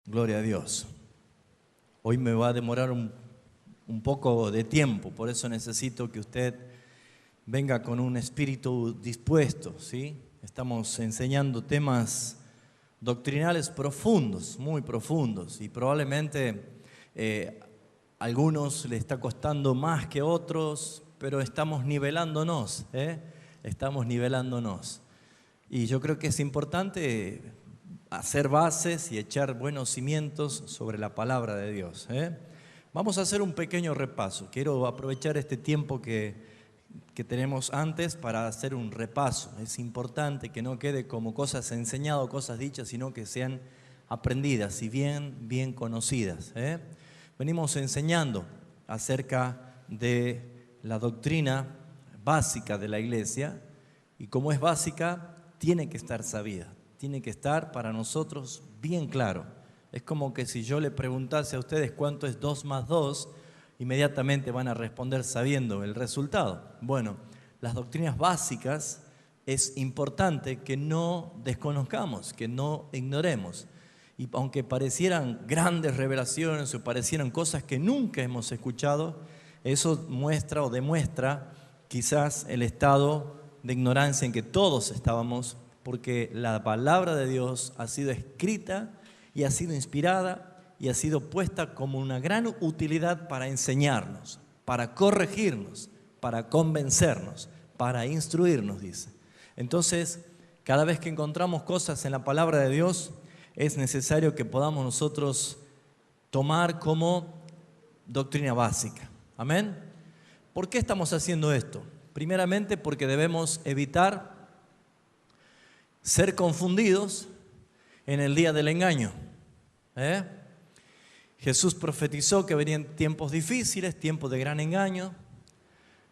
Gloria a Dios. Hoy me va a demorar un poco de tiempo, por eso necesito que usted venga con un espíritu dispuesto, ¿sí? Estamos enseñando temas doctrinales profundos, muy profundos, y probablemente a algunos le está costando más que otros, pero estamos nivelándonos, Estamos nivelándonos. Y yo creo que es importante hacer bases y echar buenos cimientos sobre la palabra de Dios. Vamos a hacer un pequeño repaso. Quiero aprovechar este tiempo que tenemos antes para hacer un repaso. Es importante que no quede como cosas enseñadas, cosas dichas, sino que sean aprendidas y bien conocidas. Venimos enseñando acerca de la doctrina básica de la iglesia y como es básica, tiene que estar sabida. Tiene que estar para nosotros bien claro. Es como que si yo le preguntase a ustedes cuánto es 2 más 2, inmediatamente van a responder sabiendo el resultado. Bueno, las doctrinas básicas es importante que no desconozcamos, que no ignoremos. Y aunque parecieran grandes revelaciones o parecieran cosas que nunca hemos escuchado, eso muestra o demuestra quizás el estado de ignorancia en que todos estábamos, porque la palabra de Dios ha sido escrita y ha sido inspirada y ha sido puesta como una gran utilidad para enseñarnos, para corregirnos, para convencernos, para instruirnos, dice. Entonces, cada vez que encontramos cosas en la palabra de Dios, es necesario que podamos nosotros tomar como doctrina básica. ¿Amén? ¿Por qué estamos haciendo esto? Primeramente porque debemos evitar ser confundidos en el día del engaño. Jesús profetizó que venían tiempos difíciles, tiempos de gran engaño.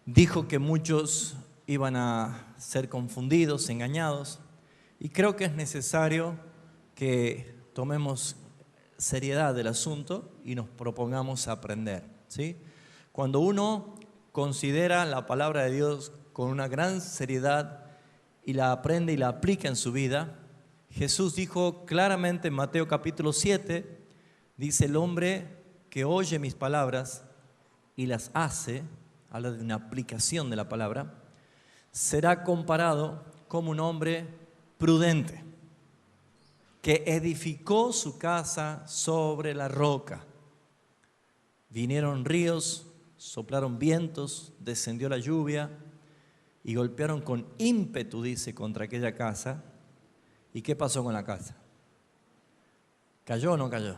Dijo que muchos iban a ser confundidos, engañados. Y creo que es necesario que tomemos seriedad del asunto y nos propongamos aprender, ¿sí? Cuando uno considera la palabra de Dios con una gran seriedad y la aprende y la aplica en su vida, Jesús dijo claramente en Mateo capítulo 7, dice: el hombre que oye mis palabras y las hace, habla de una aplicación de la palabra, será comparado como un hombre prudente que edificó su casa sobre la roca. Vinieron ríos, soplaron vientos, descendió la lluvia y golpearon con ímpetu, dice, contra aquella casa. ¿Y qué pasó con la casa? ¿Cayó o no cayó?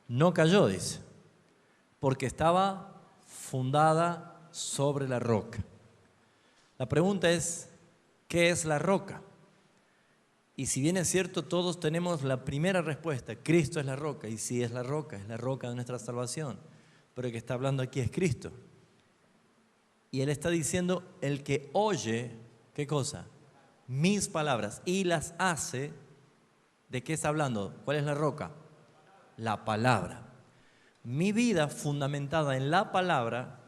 No cayó, dice, porque estaba fundada sobre la roca. La pregunta es, ¿qué es la roca? Y si bien es cierto, todos tenemos la primera respuesta: Cristo es la roca. Y sí, es la roca de nuestra salvación. Pero el que está hablando aquí es Cristo. Y Él está diciendo: el que oye, ¿qué cosa? Mis palabras y las hace. ¿De qué está hablando? ¿Cuál es la roca? La palabra. Mi vida fundamentada en la palabra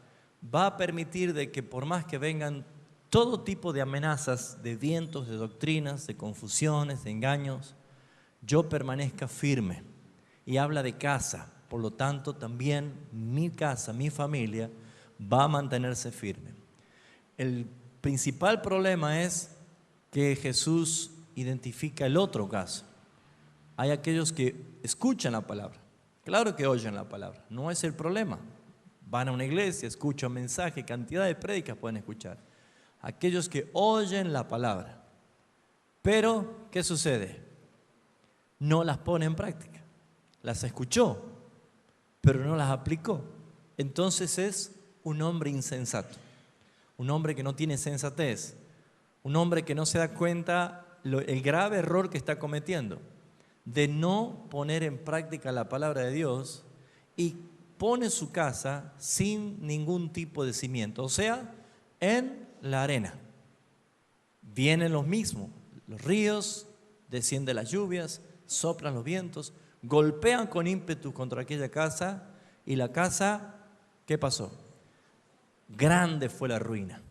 va a permitir de que por más que vengan todo tipo de amenazas, de vientos, de doctrinas, de confusiones, de engaños, yo permanezca firme. Y habla de casa, por lo tanto también mi casa, mi familia va a mantenerse firme. El principal problema es que Jesús identifica el otro caso. Hay aquellos que escuchan la palabra, claro que oyen la palabra, no es el problema. Van a una iglesia, escuchan mensaje, cantidad de prédicas pueden escuchar. Aquellos que oyen la palabra, pero ¿qué sucede? No las pone en práctica. Las escuchó, pero no las aplicó. Entonces es un hombre insensato, un hombre que no tiene sensatez, un hombre que no se da cuenta el grave error que está cometiendo de no poner en práctica la palabra de Dios y pone su casa sin ningún tipo de cimiento, o sea, en la arena. Vienen los mismos, los ríos, descienden las lluvias, soplan los vientos, golpean con ímpetu contra aquella casa y la casa, ¿qué pasó? Grande fue la ruina,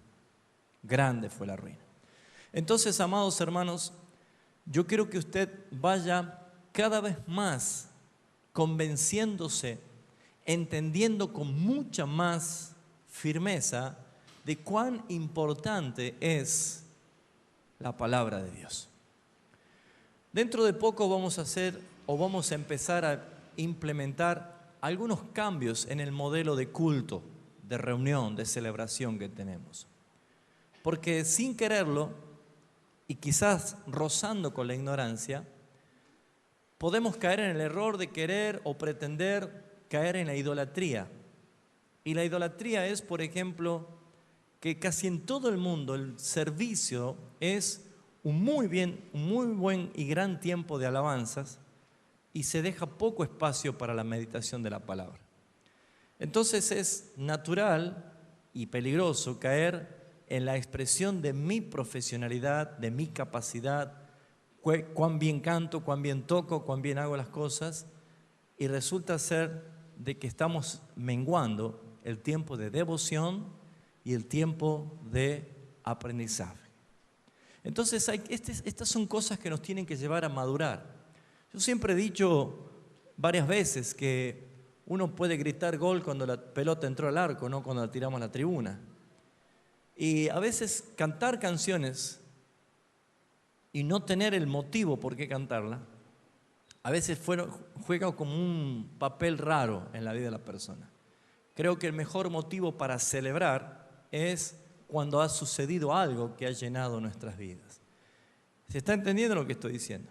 grande fue la ruina. Entonces, amados hermanos, yo quiero que usted vaya cada vez más convenciéndose, entendiendo con mucha más firmeza de cuán importante es la palabra de Dios. Dentro de poco vamos a empezar a implementar algunos cambios en el modelo de culto, de reunión, de celebración que tenemos. Porque sin quererlo, y quizás rozando con la ignorancia, podemos caer en el error de querer o pretender caer en la idolatría. Y la idolatría es, por ejemplo, que casi en todo el mundo el servicio es un muy buen y gran tiempo de alabanzas y se deja poco espacio para la meditación de la palabra. Entonces es natural y peligroso caer en la expresión de mi profesionalidad, de mi capacidad, cuán bien canto, cuán bien toco, cuán bien hago las cosas, y resulta ser de que estamos menguando el tiempo de devoción y el tiempo de aprendizaje. Entonces, estas son cosas que nos tienen que llevar a madurar. Yo siempre he dicho varias veces que uno puede gritar gol cuando la pelota entró al arco, no cuando la tiramos a la tribuna. Y a veces cantar canciones y no tener el motivo por qué cantarla, a veces juega como un papel raro en la vida de la persona. Creo que el mejor motivo para celebrar es cuando ha sucedido algo que ha llenado nuestras vidas. ¿Se está entendiendo lo que estoy diciendo?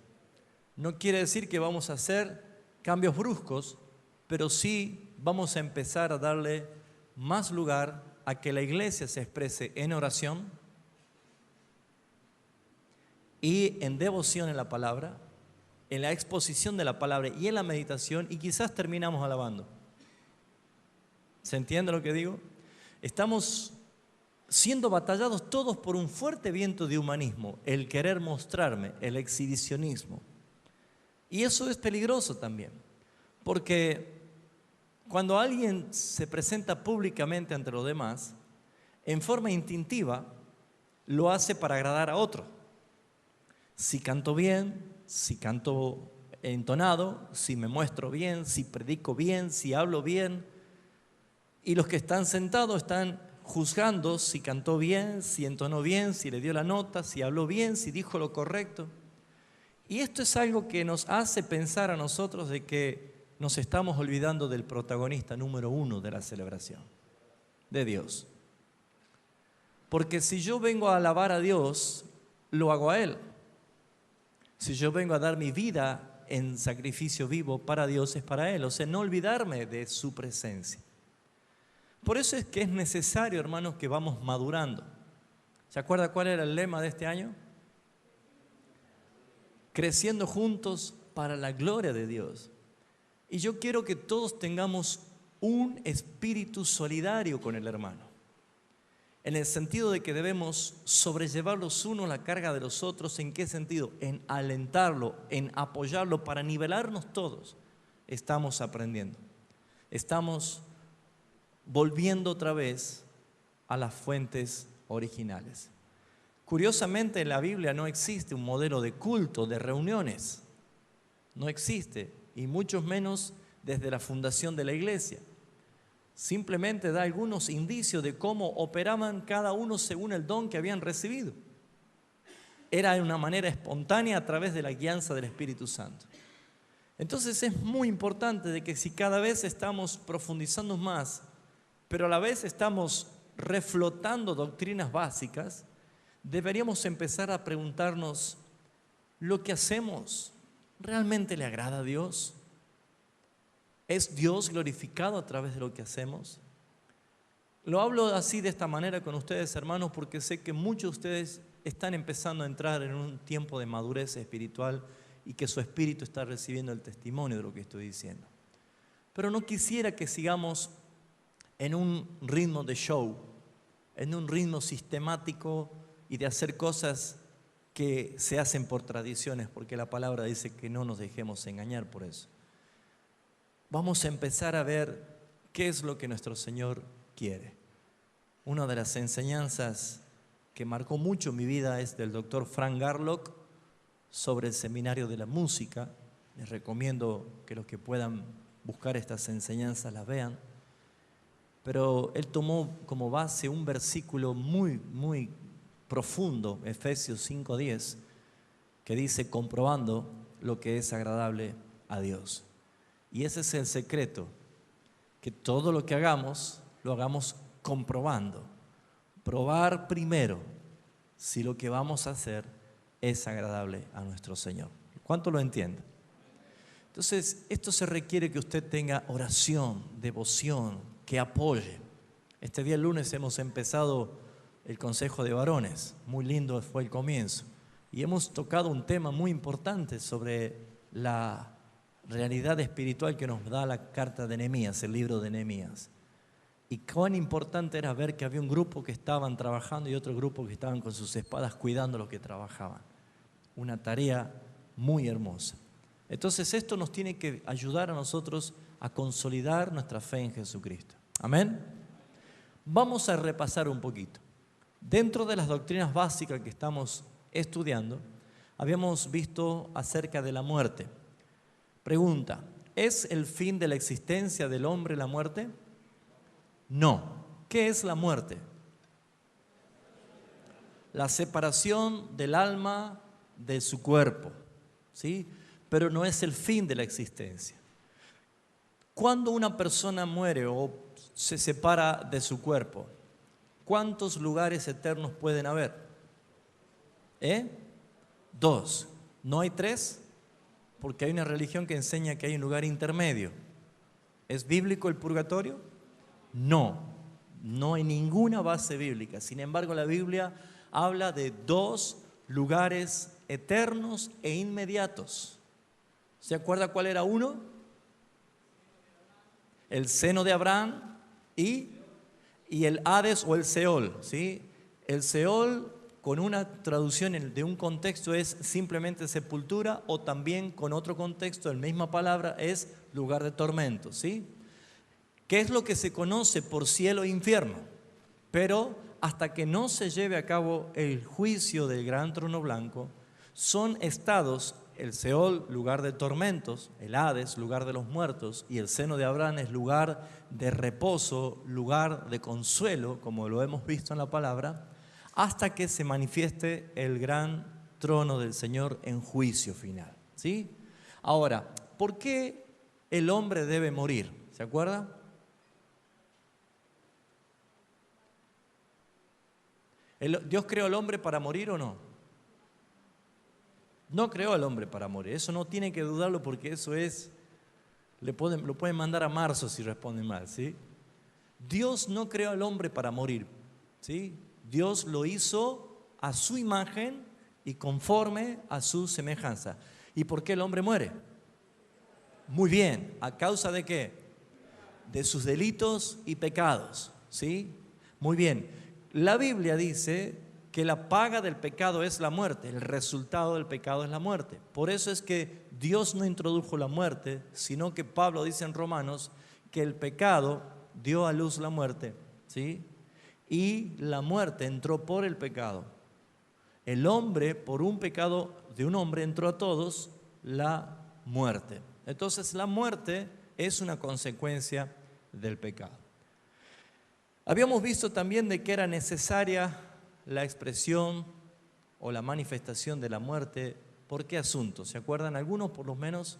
No quiere decir que vamos a hacer cambios bruscos, pero sí vamos a empezar a darle más lugar a que la iglesia se exprese en oración y en devoción en la palabra, en la exposición de la palabra y en la meditación, y quizás terminamos alabando. ¿Se entiende lo que digo? Estamos siendo batallados todos por un fuerte viento de humanismo, el querer mostrarme, el exhibicionismo. Y eso es peligroso también, porque cuando alguien se presenta públicamente ante los demás, en forma instintiva, lo hace para agradar a otro. Si canto bien, si canto entonado, si me muestro bien, si predico bien, si hablo bien. Y los que están sentados están juzgando si cantó bien, si entonó bien, si le dio la nota, si habló bien, si dijo lo correcto. Y esto es algo que nos hace pensar a nosotros de que nos estamos olvidando del protagonista número uno de la celebración, de Dios. Porque si yo vengo a alabar a Dios, lo hago a Él. Si yo vengo a dar mi vida en sacrificio vivo para Dios, es para Él. O sea, no olvidarme de su presencia. Por eso es que es necesario, hermanos, que vamos madurando. ¿Se acuerda cuál era el lema de este año? Creciendo juntos para la gloria de Dios. Y yo quiero que todos tengamos un espíritu solidario con el hermano, en el sentido de que debemos sobrellevar los unos la carga de los otros. ¿En qué sentido? En alentarlo, en apoyarlo, para nivelarnos todos. Estamos aprendiendo, estamos volviendo otra vez a las fuentes originales. Curiosamente, en la Biblia no existe un modelo de culto, de reuniones. No existe, y mucho menos desde la fundación de la iglesia. Simplemente da algunos indicios de cómo operaban cada uno según el don que habían recibido. Era de una manera espontánea a través de la guianza del Espíritu Santo. Entonces es muy importante de que si cada vez estamos profundizando más, pero a la vez estamos reflotando doctrinas básicas, deberíamos empezar a preguntarnos, ¿lo que hacemos realmente le agrada a Dios? ¿Es Dios glorificado a través de lo que hacemos? Lo hablo así, de esta manera con ustedes, hermanos, porque sé que muchos de ustedes están empezando a entrar en un tiempo de madurez espiritual y que su espíritu está recibiendo el testimonio de lo que estoy diciendo. Pero no quisiera que sigamos en un ritmo de show, en un ritmo sistemático y de hacer cosas que se hacen por tradiciones, porque la palabra dice que no nos dejemos engañar por eso. Vamos a empezar a ver qué es lo que nuestro Señor quiere. Una de las enseñanzas que marcó mucho mi vida es del doctor Frank Garlock sobre el seminario de la música. Les recomiendo que los que puedan buscar estas enseñanzas las vean. Pero él tomó como base un versículo muy, muy profundo, Efesios 5:10, que dice, comprobando lo que es agradable a Dios. Y ese es el secreto, que todo lo que hagamos, lo hagamos comprobando. Probar primero si lo que vamos a hacer es agradable a nuestro Señor. ¿Cuánto lo entiende? Entonces, esto se requiere que usted tenga oración, devoción, que apoye. Este día, el lunes, hemos empezado el Consejo de Varones. Muy lindo fue el comienzo. Y hemos tocado un tema muy importante sobre la realidad espiritual que nos da la carta de Nehemías, el libro de Nehemías. Y cuán importante era ver que había un grupo que estaban trabajando y otro grupo que estaban con sus espadas cuidando lo que trabajaban. Una tarea muy hermosa. Entonces esto nos tiene que ayudar a nosotros a consolidar nuestra fe en Jesucristo. Amén. Vamos a repasar un poquito. Dentro de las doctrinas básicas que estamos estudiando, habíamos visto acerca de la muerte. Pregunta, ¿es el fin de la existencia del hombre la muerte? No. ¿Qué es la muerte? La separación del alma de su cuerpo, ¿sí? Pero no es el fin de la existencia. Cuando una persona muere o se separa de su cuerpo, ¿cuántos lugares eternos pueden haber? 2. ¿No hay 3? Porque hay una religión que enseña que hay un lugar intermedio. ¿Es bíblico el purgatorio? No, no hay ninguna base bíblica. Sin embargo, la Biblia habla de 2 lugares eternos e inmediatos. ¿Se acuerda cuál era uno? El seno de Abraham y el Hades o el Seol, ¿sí? El Seol, con una traducción de un contexto, es simplemente sepultura, o también con otro contexto, la misma palabra, es lugar de tormento, ¿sí? ¿Qué es lo que se conoce por cielo e infierno? Pero hasta que no se lleve a cabo el juicio del gran trono blanco, son estados, el Seol, lugar de tormentos, el Hades, lugar de los muertos, y el seno de Abraham es lugar de reposo, lugar de consuelo, como lo hemos visto en la palabra, hasta que se manifieste el gran trono del Señor en juicio final, ¿sí? Ahora, ¿por qué el hombre debe morir? ¿Se acuerda? ¿Dios creó al hombre para morir o no? No creó al hombre para morir. Eso no tiene que dudarlo, porque eso es, lo pueden mandar a marzo si responden mal, ¿sí? Dios no creó al hombre para morir, ¿sí? Dios lo hizo a su imagen y conforme a su semejanza. ¿Y por qué el hombre muere? Muy bien, ¿a causa de qué? De sus delitos y pecados, ¿sí? Muy bien. La Biblia dice que la paga del pecado es la muerte, el resultado del pecado es la muerte. Por eso es que Dios no introdujo la muerte, sino que Pablo dice en Romanos que el pecado dio a luz la muerte, ¿sí? Y la muerte entró por el pecado. El hombre, por un pecado de un hombre, entró a todos la muerte. Entonces la muerte es una consecuencia del pecado. Habíamos visto también de que era necesaria la expresión o la manifestación de la muerte. ¿Por qué asunto? ¿Se acuerdan algunos por lo menos?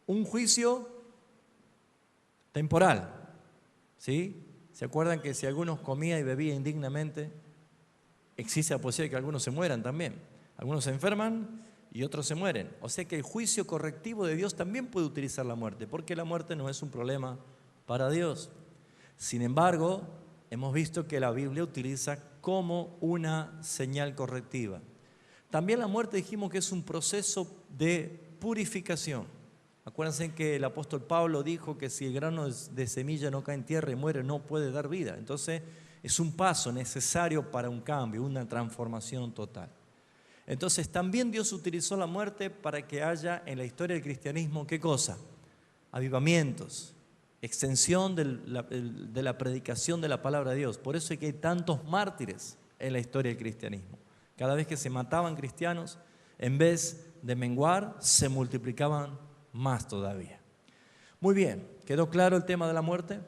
Un juicio temporal, ¿sí? ¿Se acuerdan que si algunos comía y bebía indignamente, existe la posibilidad de que algunos se mueran también? Algunos se enferman y otros se mueren. O sea que el juicio correctivo de Dios también puede utilizar la muerte, porque la muerte no es un problema para Dios. Sin embargo, hemos visto que la Biblia utiliza como una señal correctiva. También la muerte dijimos que es un proceso de purificación. Acuérdense que el apóstol Pablo dijo que si el grano de semilla no cae en tierra y muere, no puede dar vida. Entonces es un paso necesario para un cambio, una transformación total. Entonces también Dios utilizó la muerte para que haya en la historia del cristianismo, ¿qué cosa? Avivamientos, extensión de la predicación de la palabra de Dios. Por eso es que hay tantos mártires en la historia del cristianismo. Cada vez que se mataban cristianos, en vez de menguar, se multiplicaban más todavía. Muy bien, ¿quedó claro el tema de la muerte?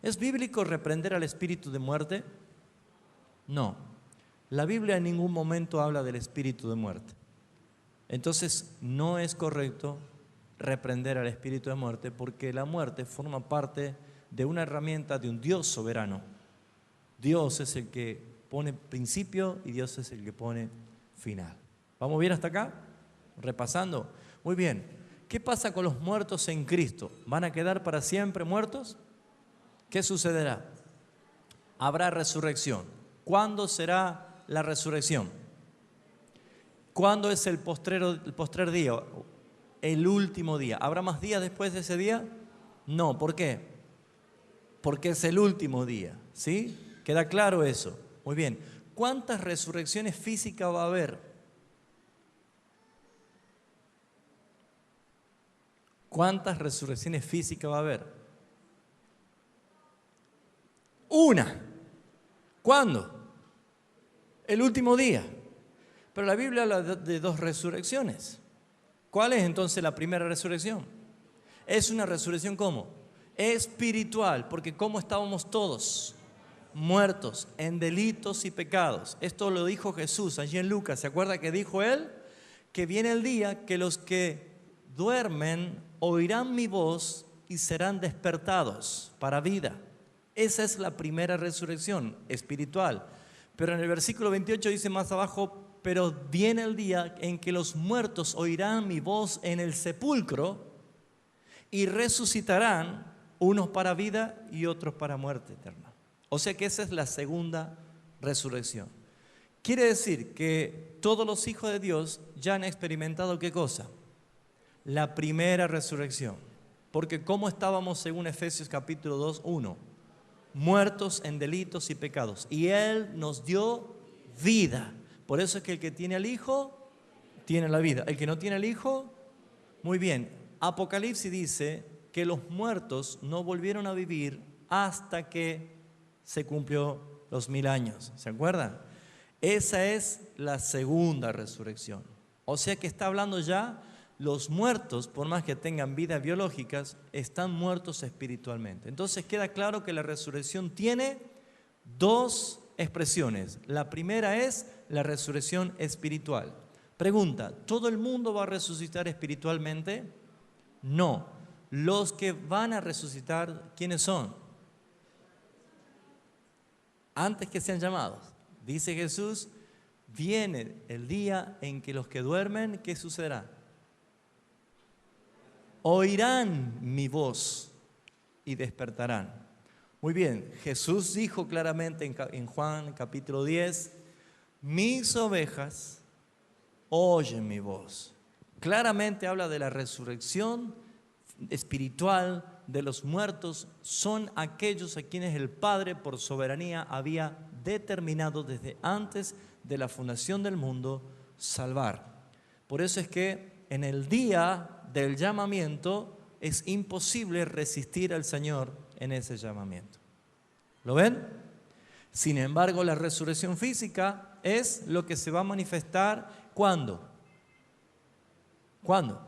¿Es bíblico reprender al espíritu de muerte? No. La Biblia en ningún momento habla del espíritu de muerte. Entonces, no es correcto reprender al espíritu de muerte porque la muerte forma parte de una herramienta de un Dios soberano. Dios es el que pone principio y Dios es el que pone final. ¿Vamos bien hasta acá? Repasando. Muy bien. ¿Qué pasa con los muertos en Cristo? ¿Van a quedar para siempre muertos? ¿Qué sucederá? Habrá resurrección. ¿Cuándo será la resurrección? ¿Cuándo es el postrer día? El último día. ¿Habrá más días después de ese día? No. ¿Por qué? Porque es el último día. ¿Sí? ¿Queda claro eso? Muy bien. ¿Cuántas resurrecciones físicas va a haber? ¿Cuántas resurrecciones físicas va a haber? Una. ¿Cuándo? El último día. Pero la Biblia habla de dos resurrecciones. ¿Cuál es entonces la primera resurrección? Es una resurrección ¿cómo? Espiritual, porque ¿cómo estábamos todos? Muertos en delitos y pecados. Esto lo dijo Jesús allí en Lucas. ¿Se acuerda que dijo él? Que viene el día que los que duermen oirán mi voz y serán despertados para vida. Esa es la primera resurrección espiritual. Pero en el versículo 28 dice más abajo, pero viene el día en que los muertos oirán mi voz en el sepulcro y resucitarán, unos para vida y otros para muerte eterna. O sea que esa es la segunda resurrección. Quiere decir que todos los hijos de Dios ya han experimentado ¿qué cosa? La primera resurrección. Porque ¿cómo estábamos según Efesios capítulo 2, 1? Muertos en delitos y pecados. Y Él nos dio vida. Por eso es que el que tiene al Hijo, tiene la vida. El que no tiene al Hijo, muy bien. Apocalipsis dice que los muertos no volvieron a vivir hasta que se cumplió los 1000 años. ¿Se acuerdan? Esa es la segunda resurrección. O sea que está hablando ya, los muertos, por más que tengan vidas biológicas, están muertos espiritualmente. Entonces queda claro que la resurrección tiene dos expresiones. La primera es la resurrección espiritual. Pregunta, ¿todo el mundo va a resucitar espiritualmente? No. Los que van a resucitar, ¿quiénes son? Antes que sean llamados. Dice Jesús, viene el día en que los que duermen, ¿qué sucederá? Oirán mi voz y despertarán. Muy bien, Jesús dijo claramente en Juan capítulo 10, mis ovejas oyen mi voz. Claramente habla de la resurrección espiritual de los muertos. Son aquellos a quienes el Padre por soberanía había determinado desde antes de la fundación del mundo salvar. Por eso es que en el día del llamamiento es imposible resistir al Señor en ese llamamiento. ¿Lo ven? Sin embargo, la resurrección física es lo que se va a manifestar ¿cuándo? ¿Cuándo?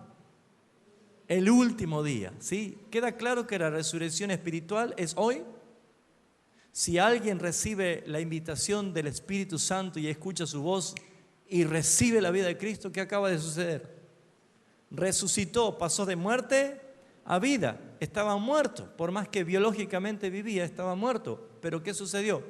El último día, ¿sí? ¿Queda claro que la resurrección espiritual es hoy? Si alguien recibe la invitación del Espíritu Santo y escucha su voz y recibe la vida de Cristo, ¿qué acaba de suceder? Resucitó, pasó de muerte a vida. Estaba muerto, por más que biológicamente vivía, estaba muerto. ¿Pero qué sucedió?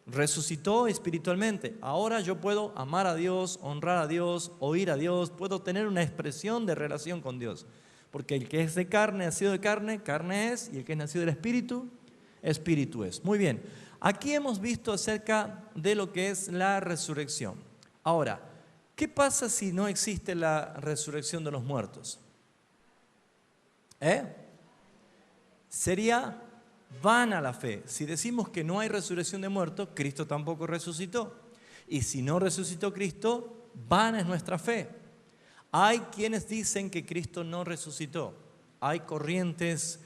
Resucitó espiritualmente. Ahora yo puedo amar a Dios, honrar a Dios, oír a Dios, puedo tener una expresión de relación con Dios. Porque el que es de carne, nacido de carne, carne es, y el que es nacido del Espíritu, Espíritu es. Muy bien, aquí hemos visto acerca de lo que es la resurrección. Ahora, ¿qué pasa si no existe la resurrección de los muertos? Sería vana la fe. Si decimos que no hay resurrección de muertos, Cristo tampoco resucitó. Y si no resucitó Cristo, vana es nuestra fe. Hay quienes dicen que Cristo no resucitó. Hay corrientes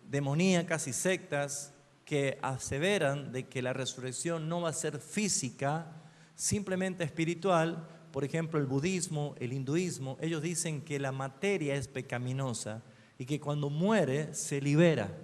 demoníacas y sectas que aseveran de que la resurrección no va a ser física, simplemente espiritual. Por ejemplo, el budismo, el hinduismo, ellos dicen que la materia es pecaminosa y que cuando muere se libera.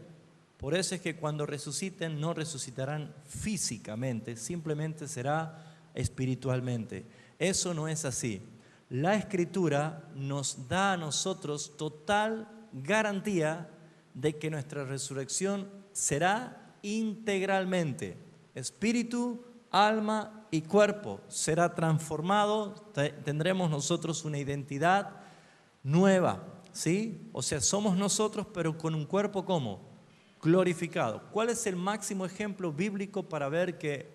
Por eso es que cuando resuciten no resucitarán físicamente, simplemente será espiritualmente. Eso no es así. La Escritura nos da a nosotros total garantía de que nuestra resurrección será integralmente. Espíritu, alma y cuerpo será transformado. Tendremos nosotros una identidad nueva, ¿sí? O sea, somos nosotros, pero con un cuerpo ¿cómo? Glorificado. ¿Cuál es el máximo ejemplo bíblico para ver que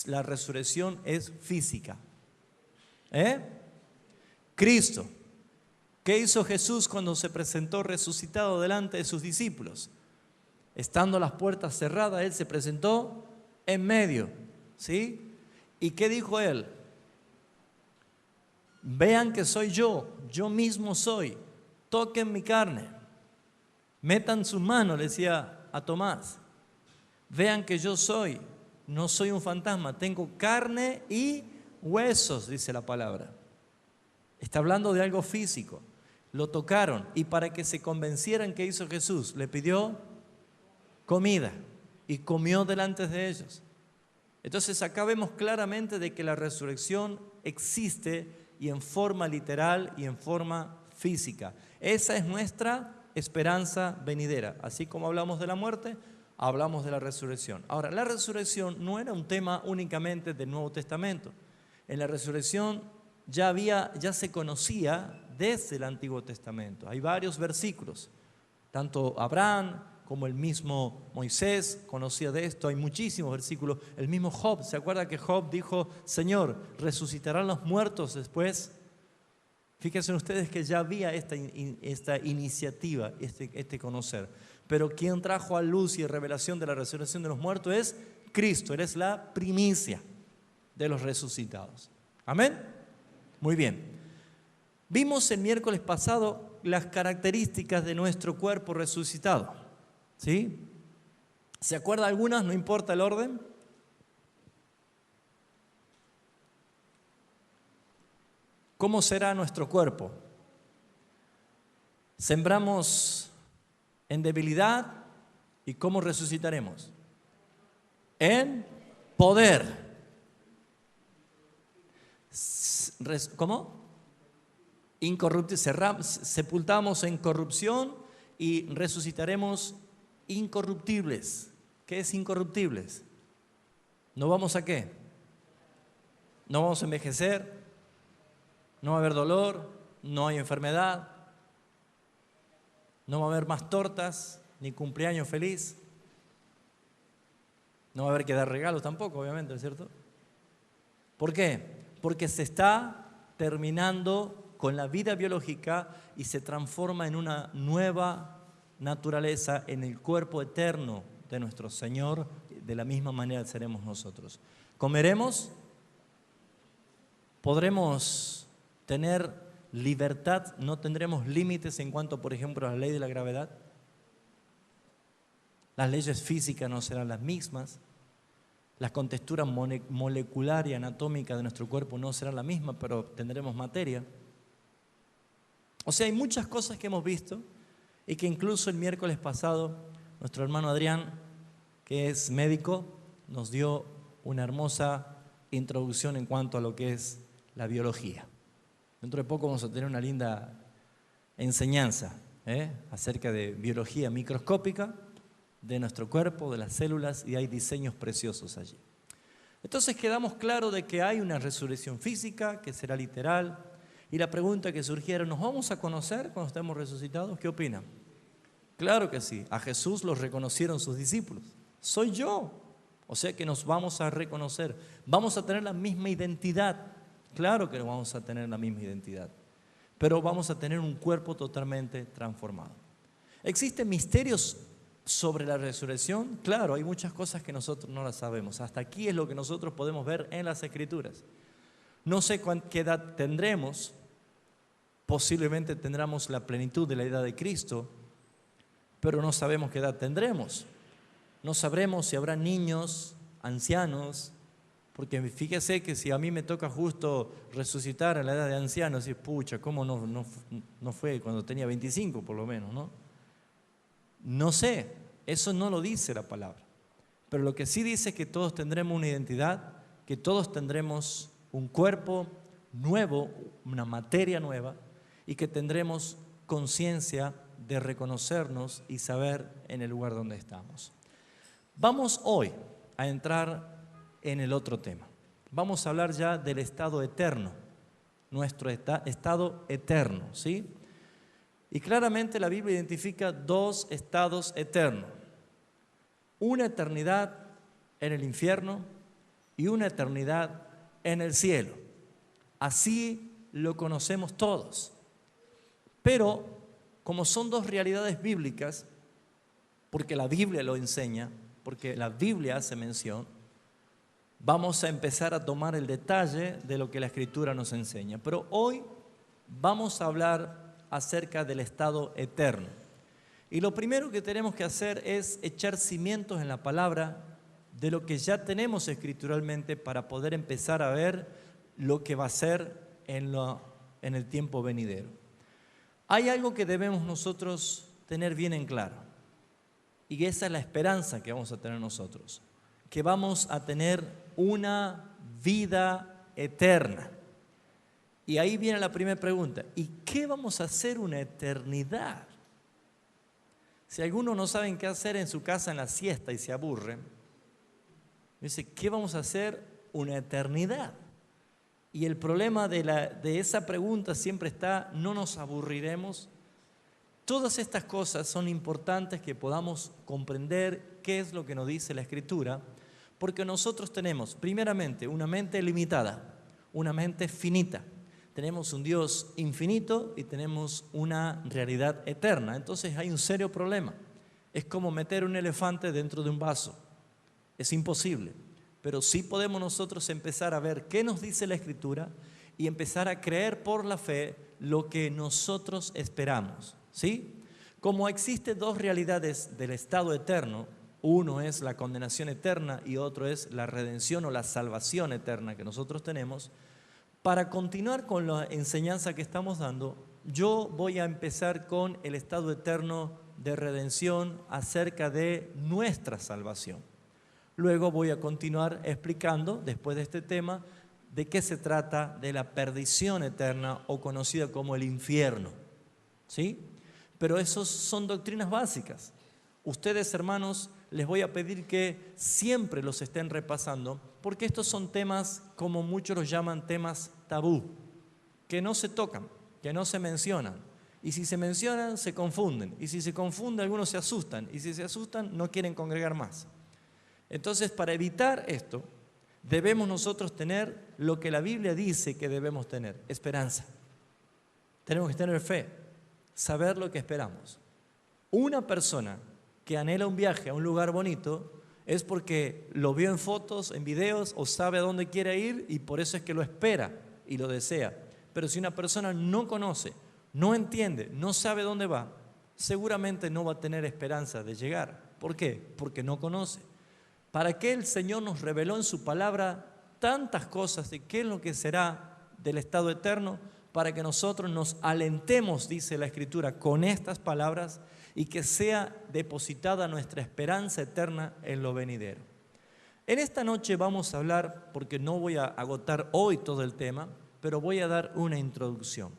la resurrección es física? Cristo. ¿Qué hizo Jesús cuando se presentó resucitado delante de sus discípulos? Estando las puertas cerradas, Él se presentó en medio, ¿sí? ¿Y qué dijo Él? Vean que soy yo mismo soy, toquen mi carne, metan sus manos, le decía a Tomás, vean que yo soy, no soy un fantasma, tengo carne y huesos, dice la palabra. Está hablando de algo físico. Lo tocaron y para que se convencieran, ¿qué hizo Jesús? Le pidió comida y comió delante de ellos. Entonces acá vemos claramente de que la resurrección existe y en forma literal y en forma física. Esa es nuestra esperanza venidera. Así como hablamos de la muerte, hablamos de la resurrección. Ahora, la resurrección no era un tema únicamente del Nuevo Testamento. En la resurrección ya se conocía desde el Antiguo Testamento. Hay varios versículos. Tanto Abraham como el mismo Moisés conocía de esto. Hay muchísimos versículos. El mismo Job, ¿se acuerda que Job dijo, Señor, resucitarán los muertos después? Fíjense ustedes que ya había esta iniciativa, este conocer. Pero quien trajo a luz y revelación de la resurrección de los muertos es Cristo. Él es la primicia de los resucitados. ¿Amén? Muy bien. Vimos el miércoles pasado las características de nuestro cuerpo resucitado. ¿Sí? ¿Se acuerda algunas? No importa el orden. ¿Cómo será nuestro cuerpo? Sembramos en debilidad y ¿cómo resucitaremos? En poder. ¿Cómo? Incorruptibles. Sepultamos en corrupción y resucitaremos incorruptibles. ¿Qué es incorruptibles? ¿No vamos a qué? ¿No vamos a envejecer? ¿No va a haber dolor? ¿No hay enfermedad? ¿No va a haber más tortas? ¿Ni cumpleaños feliz? No va a haber que dar regalos tampoco, obviamente, ¿no es cierto? ¿Por qué? Porque se está terminando con la vida biológica y se transforma en una nueva naturaleza, en el cuerpo eterno de nuestro Señor. De la misma manera seremos nosotros. ¿Comeremos? ¿Podremos tener libertad? ¿No tendremos límites en cuanto, por ejemplo, a la ley de la gravedad? Las leyes físicas no serán las mismas. La contextura molecular y anatómica de nuestro cuerpo no será la misma, pero tendremos materia. O sea, hay muchas cosas que hemos visto y que incluso el miércoles pasado nuestro hermano Adrián, que es médico, nos dio una hermosa introducción en cuanto a lo que es la biología. Dentro de poco vamos a tener una linda enseñanza acerca de biología microscópica de nuestro cuerpo, de las células, y hay diseños preciosos allí. Entonces quedamos claros de que hay una resurrección física, que será literal, y la pregunta que surgiera, ¿nos vamos a conocer cuando estemos resucitados? ¿Qué opinan? Claro que sí, a Jesús los reconocieron sus discípulos. Soy yo, o sea que nos vamos a reconocer, vamos a tener la misma identidad. Claro que vamos a tener la misma identidad, pero vamos a tener un cuerpo totalmente transformado. ¿Existen misterios sobre la resurrección? Claro, hay muchas cosas que nosotros no las sabemos. Hasta aquí es lo que nosotros podemos ver en las Escrituras. No sé qué edad tendremos, posiblemente tendremos la plenitud de la edad de Cristo, pero no sabemos qué edad tendremos. No sabremos si habrá niños, ancianos, Porque fíjese que si a mí me toca justo resucitar a la edad de anciano, así, pucha, ¿cómo no fue cuando tenía 25 por lo menos, no? No sé, eso no lo dice la palabra. Pero lo que sí dice es que todos tendremos una identidad, que todos tendremos un cuerpo nuevo, una materia nueva, y que tendremos conciencia de reconocernos y saber en el lugar donde estamos. Vamos hoy a entrar en el otro tema. Vamos a hablar ya del estado eterno, nuestro estado eterno, ¿sí? Y claramente la Biblia identifica dos estados eternos. Una eternidad en el infierno y una eternidad en el cielo. Así lo conocemos todos. Pero como son dos realidades bíblicas, porque la Biblia lo enseña, porque la Biblia hace mención, vamos a empezar a tomar el detalle de lo que la Escritura nos enseña. Pero hoy vamos a hablar acerca del estado eterno. Y lo primero que tenemos que hacer es echar cimientos en la palabra de lo que ya tenemos escrituralmente para poder empezar a ver lo que va a ser en el tiempo venidero. Hay algo que debemos nosotros tener bien en claro, y esa es la esperanza que vamos a tener nosotros, que vamos a tener una vida eterna. Y ahí viene la primera pregunta: ¿y qué vamos a hacer una eternidad? Si algunos no saben qué hacer en su casa en la siesta y se aburren, dice, ¿qué vamos a hacer una eternidad? Y el problema de esa pregunta siempre está, ¿no nos aburriremos? Todas estas cosas son importantes que podamos comprender qué es lo que nos dice la Escritura, porque nosotros tenemos, primeramente, una mente limitada, una mente finita. Tenemos un Dios infinito y tenemos una realidad eterna. Entonces hay un serio problema. Es como meter un elefante dentro de un vaso. Es imposible. Pero sí podemos nosotros empezar a ver qué nos dice la Escritura y empezar a creer por la fe lo que nosotros esperamos, ¿sí? Como existen dos realidades del estado eterno, uno es la condenación eterna y otro es la redención o la salvación eterna que nosotros tenemos. Para continuar con la enseñanza que estamos dando, yo voy a empezar con el estado eterno de redención acerca de nuestra salvación. Luego voy a continuar explicando, después de este tema, de qué se trata de la perdición eterna o conocida como el infierno, ¿sí? Pero esas son doctrinas básicas. Ustedes, hermanos, les voy a pedir que siempre los estén repasando, porque estos son temas, como muchos los llaman, temas tabú, que no se tocan, que no se mencionan. Y si se mencionan, se confunden. Y si se confunden, algunos se asustan. Y si se asustan, no quieren congregar más. Entonces, para evitar esto, debemos nosotros tener lo que la Biblia dice que debemos tener: esperanza. Tenemos que tener fe, saber lo que esperamos. Una persona que anhela un viaje a un lugar bonito es porque lo vio en fotos, en videos, o sabe a dónde quiere ir y por eso es que lo espera y lo desea. Pero si una persona no conoce, no entiende, no sabe dónde va, seguramente no va a tener esperanza de llegar. ¿Por qué? Porque no conoce. ¿Para qué el Señor nos reveló en su palabra tantas cosas de qué es lo que será del estado eterno? Para que nosotros nos alentemos, dice la Escritura, con estas palabras y que sea depositada nuestra esperanza eterna en lo venidero. En esta noche vamos a hablar, porque no voy a agotar hoy todo el tema, pero voy a dar una introducción.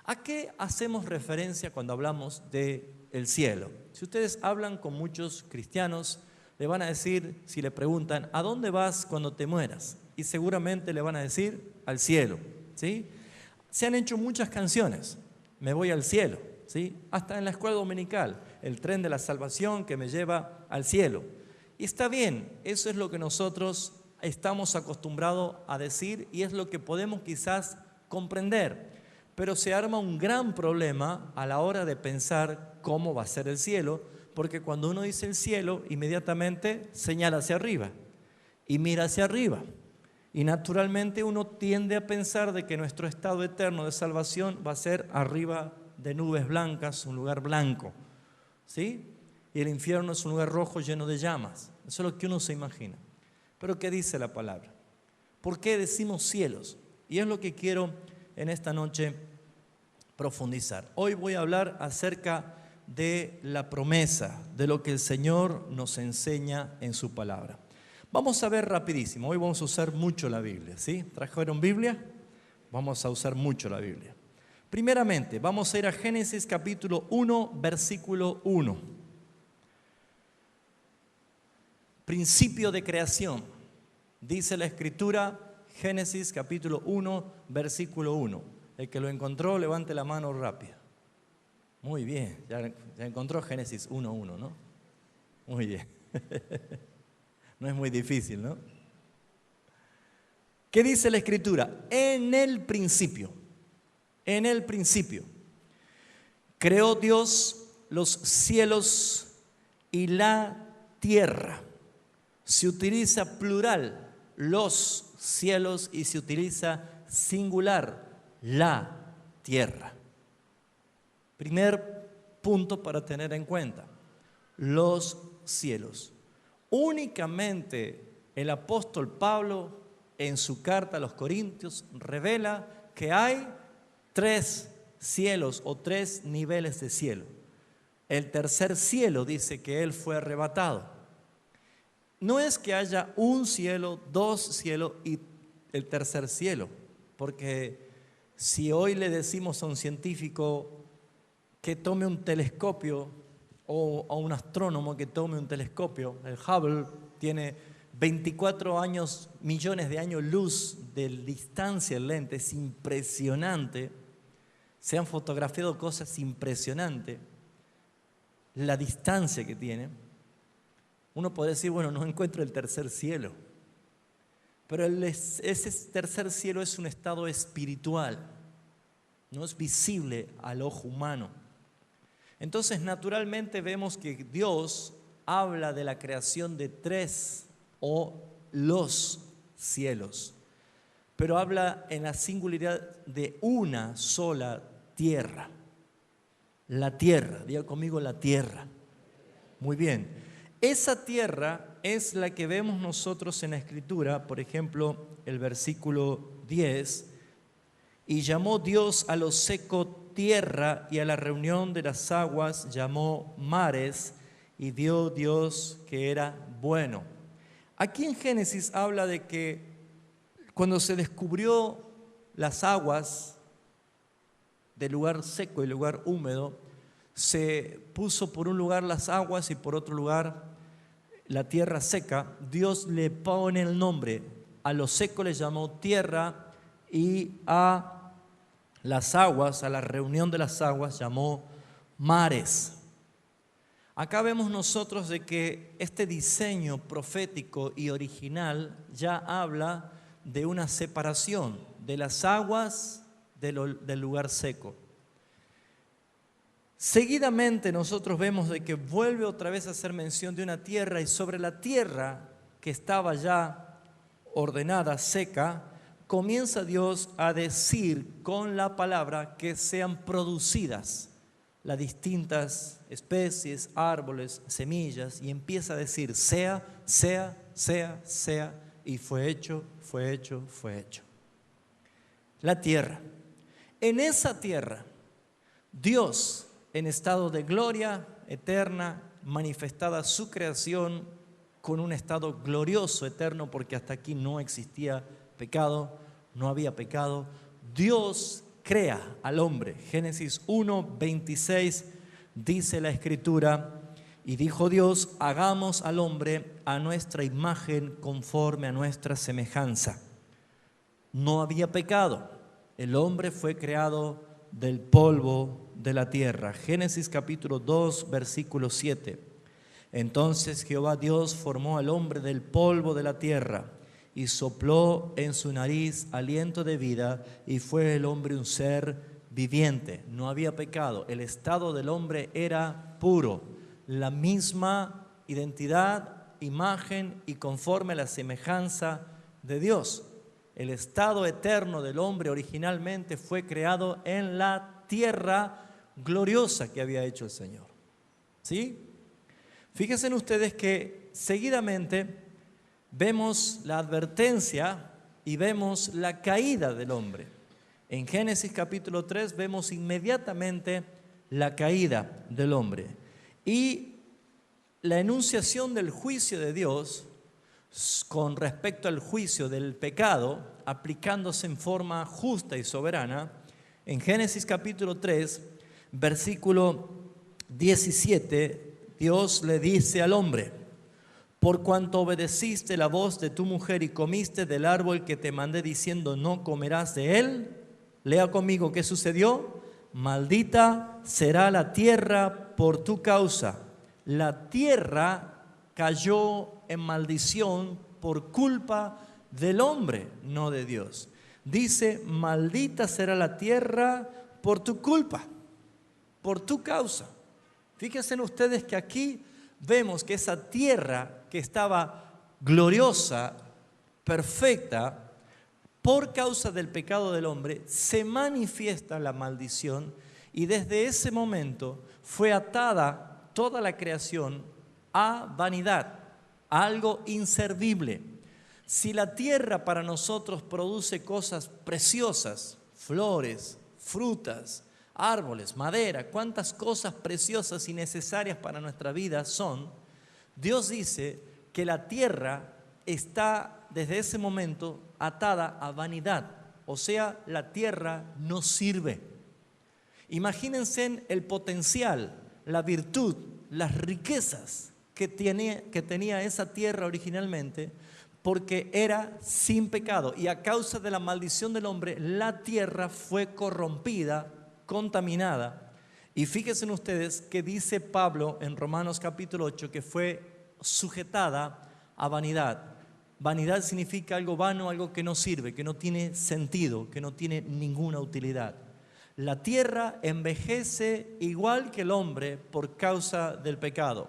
¿A qué hacemos referencia cuando hablamos del cielo? Si ustedes hablan con muchos cristianos, le van a decir, si le preguntan, ¿a dónde vas cuando te mueras? Y seguramente le van a decir, al cielo, ¿sí? Se han hecho muchas canciones, me voy al cielo, ¿sí? Hasta en la escuela dominical, el tren de la salvación que me lleva al cielo. Y está bien, eso es lo que nosotros estamos acostumbrados a decir y es lo que podemos quizás comprender. Pero se arma un gran problema a la hora de pensar cómo va a ser el cielo, porque cuando uno dice el cielo, inmediatamente señala hacia arriba y mira hacia arriba. Y naturalmente uno tiende a pensar de que nuestro estado eterno de salvación va a ser arriba de nubes blancas, un lugar blanco, ¿sí? Y el infierno es un lugar rojo lleno de llamas. Eso es lo que uno se imagina. Pero ¿qué dice la palabra? ¿Por qué decimos cielos? Y es lo que quiero en esta noche profundizar. Hoy voy a hablar acerca de la promesa, de lo que el Señor nos enseña en su palabra. Vamos a ver rapidísimo, hoy vamos a usar mucho la Biblia, ¿sí? ¿Trajeron Biblia? Vamos a usar mucho la Biblia. Primeramente, vamos a ir a Génesis capítulo 1, versículo 1. Principio de creación. Dice la Escritura, Génesis capítulo 1, versículo 1. El que lo encontró, levante la mano rápido. Muy bien, ya encontró Génesis 1:1, ¿no? Muy bien. No es muy difícil, ¿no? ¿Qué dice la Escritura? En el principio, creó Dios los cielos y la tierra. Se utiliza plural, los cielos, y se utiliza singular, la tierra. Primer punto para tener en cuenta, los cielos. Únicamente el apóstol Pablo en su carta a los Corintios revela que hay 3 cielos o 3 niveles de cielo. El tercer cielo dice que él fue arrebatado. No es que haya un cielo, 2 cielos y el tercer cielo, porque si hoy le decimos a un científico que tome un telescopio o a un astrónomo que tome un telescopio, el Hubble tiene 24 millones de años luz de distancia el lente, es impresionante, se han fotografiado cosas impresionantes, la distancia que tiene. Uno puede decir, bueno, no encuentro el tercer cielo, pero ese tercer cielo es un estado espiritual, no es visible al ojo humano. Entonces, naturalmente vemos que Dios habla de la creación de 3 o los cielos, pero habla en la singularidad de una sola tierra. La tierra, diga conmigo la tierra. Muy bien, esa tierra es la que vemos nosotros en la Escritura, por ejemplo, el versículo 10, y llamó Dios a lo seco tierra y a la reunión de las aguas llamó mares, y vio Dios que era bueno. Aquí en Génesis habla de que cuando se descubrió las aguas del lugar seco y lugar húmedo, se puso por un lugar las aguas y por otro lugar la tierra seca. Dios le pone el nombre, a lo seco le llamó tierra y a las aguas, a la reunión de las aguas, llamó mares. Acá vemos nosotros de que este diseño profético y original ya habla de una separación de las aguas del lugar seco. Seguidamente nosotros vemos de que vuelve otra vez a hacer mención de una tierra, y sobre la tierra que estaba ya ordenada, seca, comienza Dios a decir con la palabra que sean producidas las distintas especies, árboles, semillas, y empieza a decir sea, sea, sea, sea, y fue hecho, fue hecho, fue hecho. La tierra. En esa tierra, Dios, en estado de gloria eterna, manifestada su creación con un estado glorioso eterno, porque hasta aquí no existía pecado, no había pecado. Dios crea al hombre. Génesis 1:26 dice la Escritura, y dijo Dios, hagamos al hombre a nuestra imagen conforme a nuestra semejanza. No había pecado. El hombre fue creado del polvo de la tierra. Génesis capítulo 2, versículo 7. Entonces Jehová Dios formó al hombre del polvo de la tierra y sopló en su nariz aliento de vida, y fue el hombre un ser viviente. No había pecado. El estado del hombre era puro. La misma identidad, imagen y conforme a la semejanza de Dios. El estado eterno del hombre originalmente fue creado en la tierra gloriosa que había hecho el Señor. ¿Sí? Fíjense ustedes que seguidamente vemos la advertencia y vemos la caída del hombre. En Génesis capítulo 3 vemos inmediatamente la caída del hombre y la enunciación del juicio de Dios con respecto al juicio del pecado, aplicándose en forma justa y soberana. En Génesis capítulo 3, versículo 17, Dios le dice al hombre: por cuanto obedeciste la voz de tu mujer y comiste del árbol que te mandé diciendo no comerás de él. Lea conmigo qué sucedió. Maldita será la tierra por tu causa. La tierra cayó en maldición por culpa del hombre, no de Dios. Dice, maldita será la tierra por tu culpa, por tu causa. Fíjense ustedes que aquí vemos que esa tierra que estaba gloriosa, perfecta, por causa del pecado del hombre, se manifiesta la maldición y desde ese momento fue atada toda la creación a vanidad, a algo inservible. Si la tierra para nosotros produce cosas preciosas, flores, frutas, árboles, madera, cuántas cosas preciosas y necesarias para nuestra vida son, Dios dice que la tierra está desde ese momento atada a vanidad, o sea, la tierra no sirve. Imagínense el potencial, la virtud, las riquezas que tenía esa tierra originalmente, porque era sin pecado y a causa de la maldición del hombre, la tierra fue corrompida, contaminada. Y fíjense ustedes que dice Pablo en Romanos capítulo 8 que fue sujetada a vanidad. Vanidad significa algo vano, algo que no sirve, que no tiene sentido, que no tiene ninguna utilidad. La tierra envejece igual que el hombre por causa del pecado.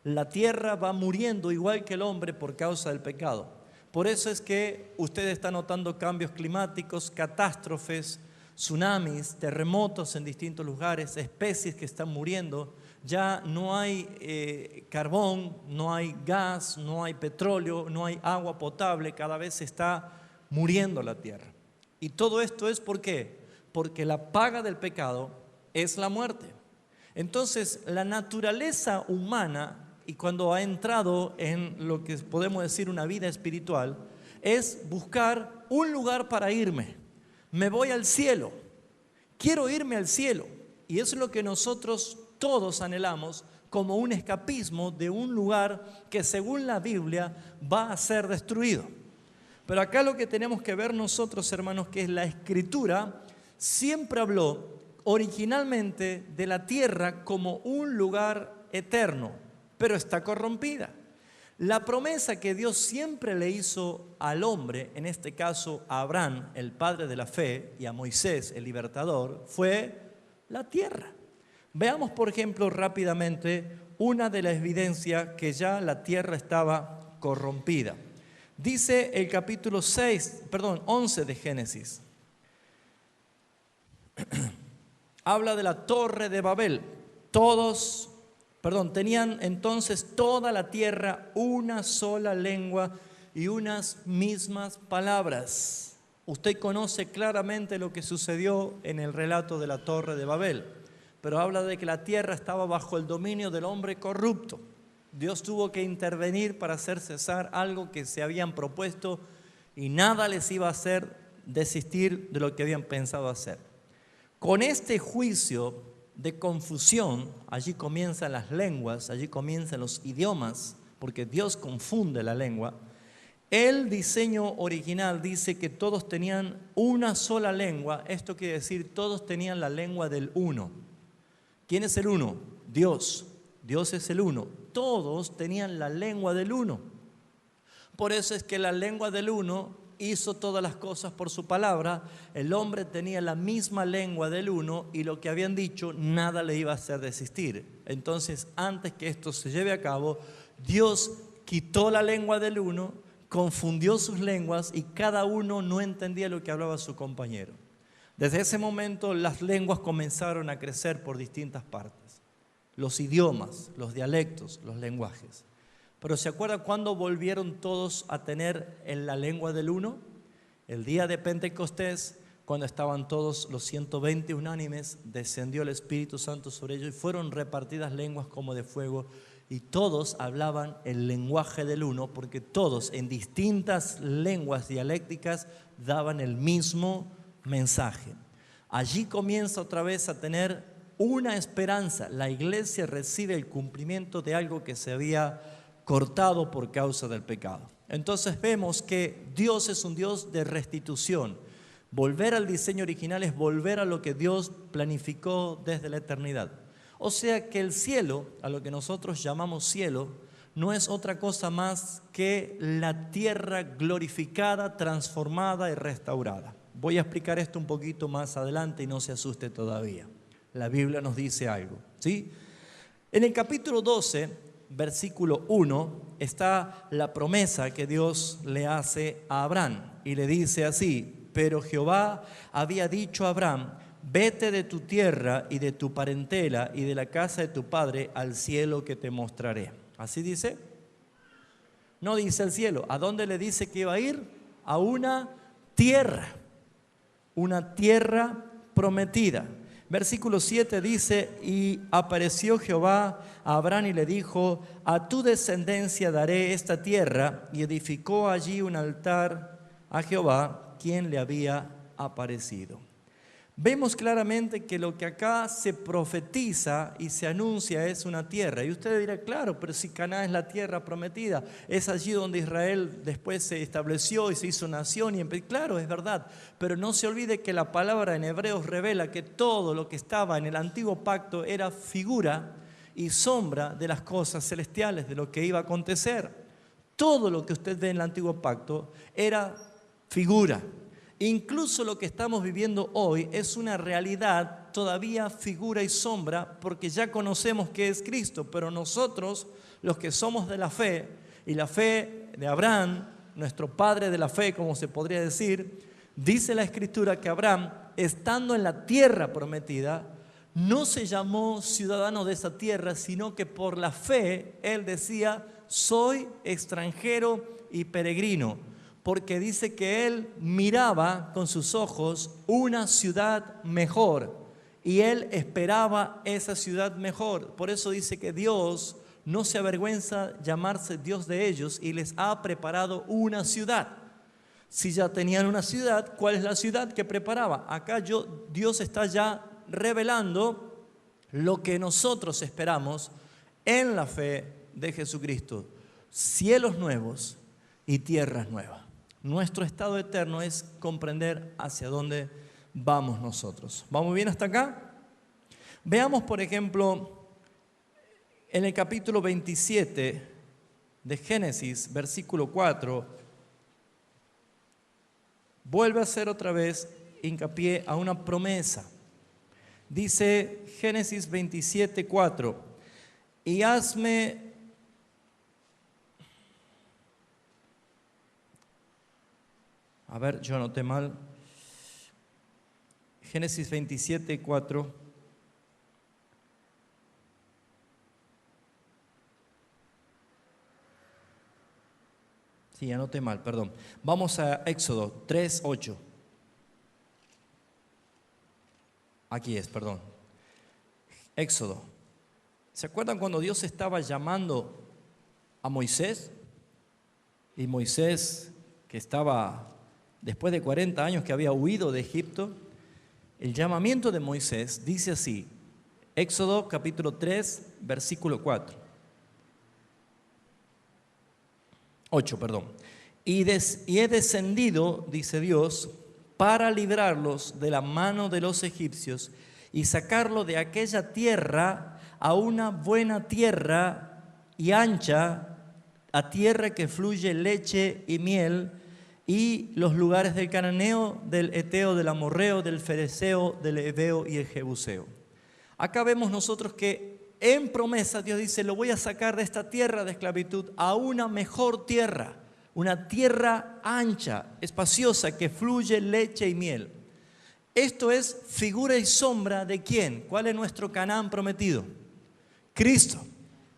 La tierra va muriendo igual que el hombre por causa del pecado. Por eso es que usted está notando cambios climáticos, catástrofes, tsunamis, terremotos en distintos lugares, especies que están muriendo. Ya no hay carbón, no hay gas, no hay petróleo, no hay agua potable, cada vez se está muriendo la tierra. Y todo esto es ¿por qué? Porque la paga del pecado es la muerte. Entonces, la naturaleza humana, y cuando ha entrado en lo que podemos decir una vida espiritual, es buscar un lugar para irme. Me voy al cielo, quiero irme al cielo. Y eso es lo que nosotros todos anhelamos como un escapismo de un lugar que según la Biblia va a ser destruido. Pero acá lo que tenemos que ver nosotros, hermanos, que es la Escritura, siempre habló originalmente de la tierra como un lugar eterno, pero está corrompida. La promesa que Dios siempre le hizo al hombre, en este caso a Abraham, el padre de la fe, y a Moisés, el libertador, fue la tierra. Veamos, por ejemplo, rápidamente una de las evidencias que ya la tierra estaba corrompida. Dice el capítulo 11 de Génesis. Habla de la torre de Babel. Tenían entonces toda la tierra una sola lengua y unas mismas palabras. Usted conoce claramente lo que sucedió en el relato de la torre de Babel, pero habla de que la tierra estaba bajo el dominio del hombre corrupto. Dios tuvo que intervenir para hacer cesar algo que se habían propuesto y nada les iba a hacer desistir de lo que habían pensado hacer. Con este juicio de confusión, allí comienzan las lenguas, allí comienzan los idiomas, porque Dios confunde la lengua. El diseño original dice que todos tenían una sola lengua. Esto quiere decir todos tenían la lengua del uno. ¿Quién es el uno? Dios. Dios es el uno. Todos tenían la lengua del uno. Por eso es que la lengua del uno hizo todas las cosas por su palabra. El hombre tenía la misma lengua del uno y lo que habían dicho nada le iba a hacer desistir. Entonces, antes que esto se lleve a cabo, Dios quitó la lengua del uno, confundió sus lenguas y cada uno no entendía lo que hablaba su compañero. Desde ese momento las lenguas comenzaron a crecer por distintas partes. Los idiomas, los dialectos, los lenguajes. Pero ¿se acuerdan cuándo volvieron todos a tener en la lengua del uno? El día de Pentecostés, cuando estaban todos los 120 unánimes, descendió el Espíritu Santo sobre ellos y fueron repartidas lenguas como de fuego, y todos hablaban el lenguaje del uno, porque todos en distintas lenguas dialécticas daban el mismo mensaje. Allí comienza otra vez a tener una esperanza. La iglesia recibe el cumplimiento de algo que se había cortado por causa del pecado. Entonces vemos que Dios es un Dios de restitución. Volver al diseño original es volver a lo que Dios planificó desde la eternidad. O sea que el cielo, a lo que nosotros llamamos cielo, no es otra cosa más que la tierra glorificada, transformada y restaurada. Voy a explicar esto un poquito más adelante y no se asuste todavía. La Biblia nos dice algo, ¿sí? En el capítulo 12, versículo 1, está la promesa que Dios le hace a Abraham y le dice así: pero Jehová había dicho a Abraham, vete de tu tierra y de tu parentela y de la casa de tu padre al cielo que te mostraré. ¿Así dice? No dice el cielo. ¿A dónde le dice que iba a ir? A una tierra prometida. Versículo 7 dice: y apareció Jehová a Abraham y le dijo, a tu descendencia daré esta tierra, y edificó allí un altar a Jehová, quien le había aparecido. Vemos claramente que lo que acá se profetiza y se anuncia es una tierra. Y usted dirá, claro, pero si Canaán es la tierra prometida, es allí donde Israel después se estableció y se hizo nación. Claro, es verdad, pero no se olvide que la palabra en Hebreos revela que todo lo que estaba en el antiguo pacto era figura y sombra de las cosas celestiales, de lo que iba a acontecer. Todo lo que usted ve en el antiguo pacto era figura. Incluso lo que estamos viviendo hoy es una realidad, todavía figura y sombra, porque ya conocemos que es Cristo, pero nosotros, los que somos de la fe, y la fe de Abraham, nuestro padre de la fe, como se podría decir, dice la Escritura que Abraham, estando en la tierra prometida, no se llamó ciudadano de esa tierra, sino que por la fe, él decía, soy extranjero y peregrino. Porque dice que él miraba con sus ojos una ciudad mejor y él esperaba esa ciudad mejor. Por eso dice que Dios no se avergüenza llamarse Dios de ellos y les ha preparado una ciudad. Si ya tenían una ciudad, ¿cuál es la ciudad que preparaba? Acá Dios está ya revelando lo que nosotros esperamos en la fe de Jesucristo. Cielos nuevos y tierras nuevas. Nuestro estado eterno es comprender hacia dónde vamos nosotros. ¿Vamos bien hasta acá? Veamos, por ejemplo, en el capítulo 27 de Génesis, versículo 4, vuelve a hacer otra vez hincapié a una promesa. Dice Génesis 27, 4, y hazme... A ver, yo anoté mal. Génesis 27, 4. Sí, anoté mal, perdón. Vamos a Éxodo 3, 8. Aquí es, perdón. Éxodo. ¿Se acuerdan cuando Dios estaba llamando a Moisés? Y Moisés, que estaba... después de 40 años que había huido de Egipto, el llamamiento de Moisés dice así, Éxodo capítulo 3, versículo 4. 8, perdón. Y he descendido, dice Dios, para librarlos de la mano de los egipcios y sacarlo de aquella tierra a una buena tierra y ancha, a tierra que fluye leche y miel, y los lugares del cananeo, del eteo, del amorreo, del fereceo, del heveo y el jebuseo. Acá vemos nosotros que en promesa Dios dice, lo voy a sacar de esta tierra de esclavitud a una mejor tierra, una tierra ancha, espaciosa, que fluye leche y miel. Esto es figura y sombra de ¿quién? ¿Cuál es nuestro Canaán prometido? Cristo.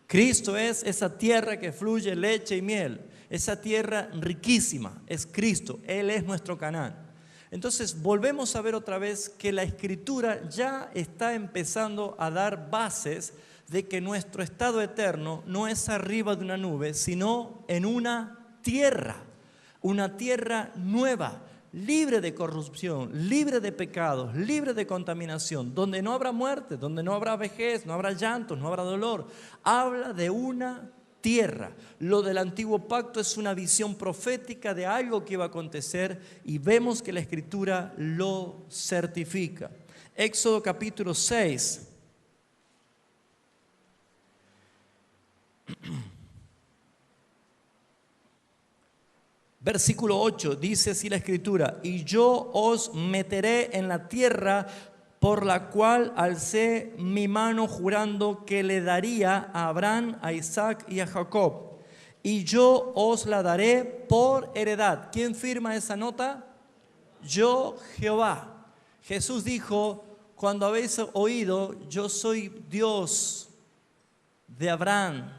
Cristo es esa tierra que fluye leche y miel. Esa tierra riquísima es Cristo, Él es nuestro Canaán. Entonces volvemos a ver otra vez que la Escritura ya está empezando a dar bases de que nuestro estado eterno no es arriba de una nube, sino en una tierra nueva, libre de corrupción, libre de pecados, libre de contaminación, donde no habrá muerte, donde no habrá vejez, no habrá llantos, no habrá dolor. Habla de una tierra. Lo del antiguo pacto es una visión profética de algo que iba a acontecer y vemos que la Escritura lo certifica. Éxodo capítulo 6. Versículo 8, dice así la Escritura: y yo os meteré en la tierra por la cual alcé mi mano jurando que le daría a Abraham, a Isaac y a Jacob, y yo os la daré por heredad. ¿Quién firma esa nota? Yo, Jehová. Jesús dijo: cuando habéis oído, yo soy Dios de Abraham,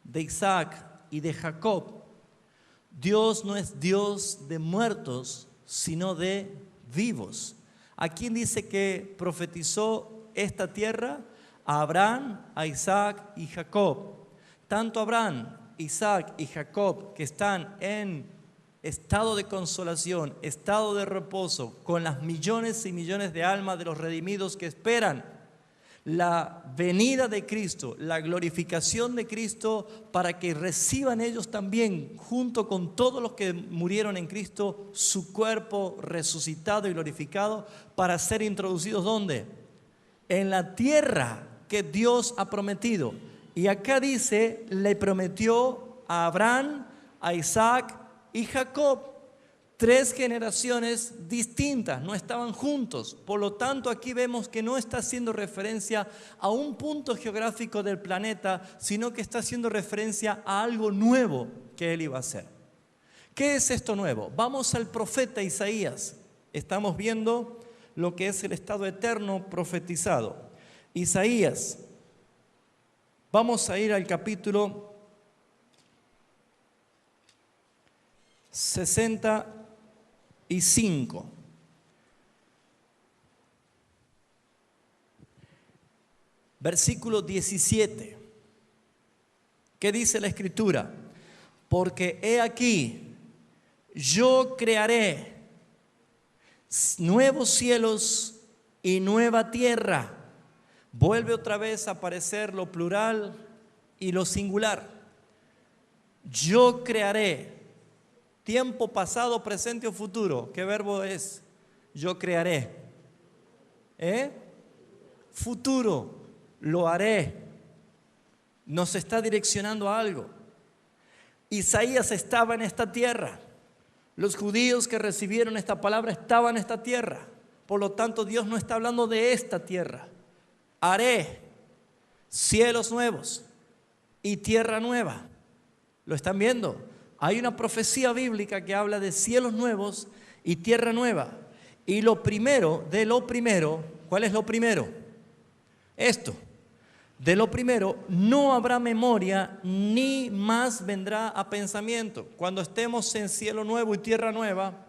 de Isaac y de Jacob. Dios no es Dios de muertos, sino de vivos. ¿A quién dice que profetizó esta tierra? A Abraham, a Isaac y Jacob. Tanto Abraham, Isaac y Jacob, que están en estado de consolación, estado de reposo, con las millones y millones de almas de los redimidos que esperan la venida de Cristo, la glorificación de Cristo, para que reciban ellos también, junto con todos los que murieron en Cristo, su cuerpo resucitado y glorificado, para ser introducidos ¿dónde? En la tierra que Dios ha prometido. Y acá dice, le prometió a Abraham, a Isaac y Jacob. 3 generaciones distintas, no estaban juntos. Por lo tanto, aquí vemos que no está haciendo referencia a un punto geográfico del planeta, sino que está haciendo referencia a algo nuevo que él iba a hacer. ¿Qué es esto nuevo? Vamos al profeta Isaías. Estamos viendo lo que es el estado eterno profetizado. Isaías. Vamos a ir al capítulo 65. Versículo 17. ¿Qué dice la Escritura? Porque he aquí, yo crearé nuevos cielos y nueva tierra. Vuelve otra vez a aparecer lo plural y lo singular. Yo crearé. Tiempo pasado, presente o futuro. ¿Qué verbo es? Yo crearé. Futuro. Lo haré. Nos está direccionando a algo. Isaías estaba en esta tierra. Los judíos que recibieron esta palabra estaban en esta tierra. Por lo tanto, Dios no está hablando de esta tierra. Haré cielos nuevos y tierra nueva. ¿Lo están viendo? Hay una profecía bíblica que habla de cielos nuevos y tierra nueva. Y lo primero, ¿cuál es lo primero? Esto. De lo primero, no habrá memoria, ni más vendrá a pensamiento. Cuando estemos en cielo nuevo y tierra nueva,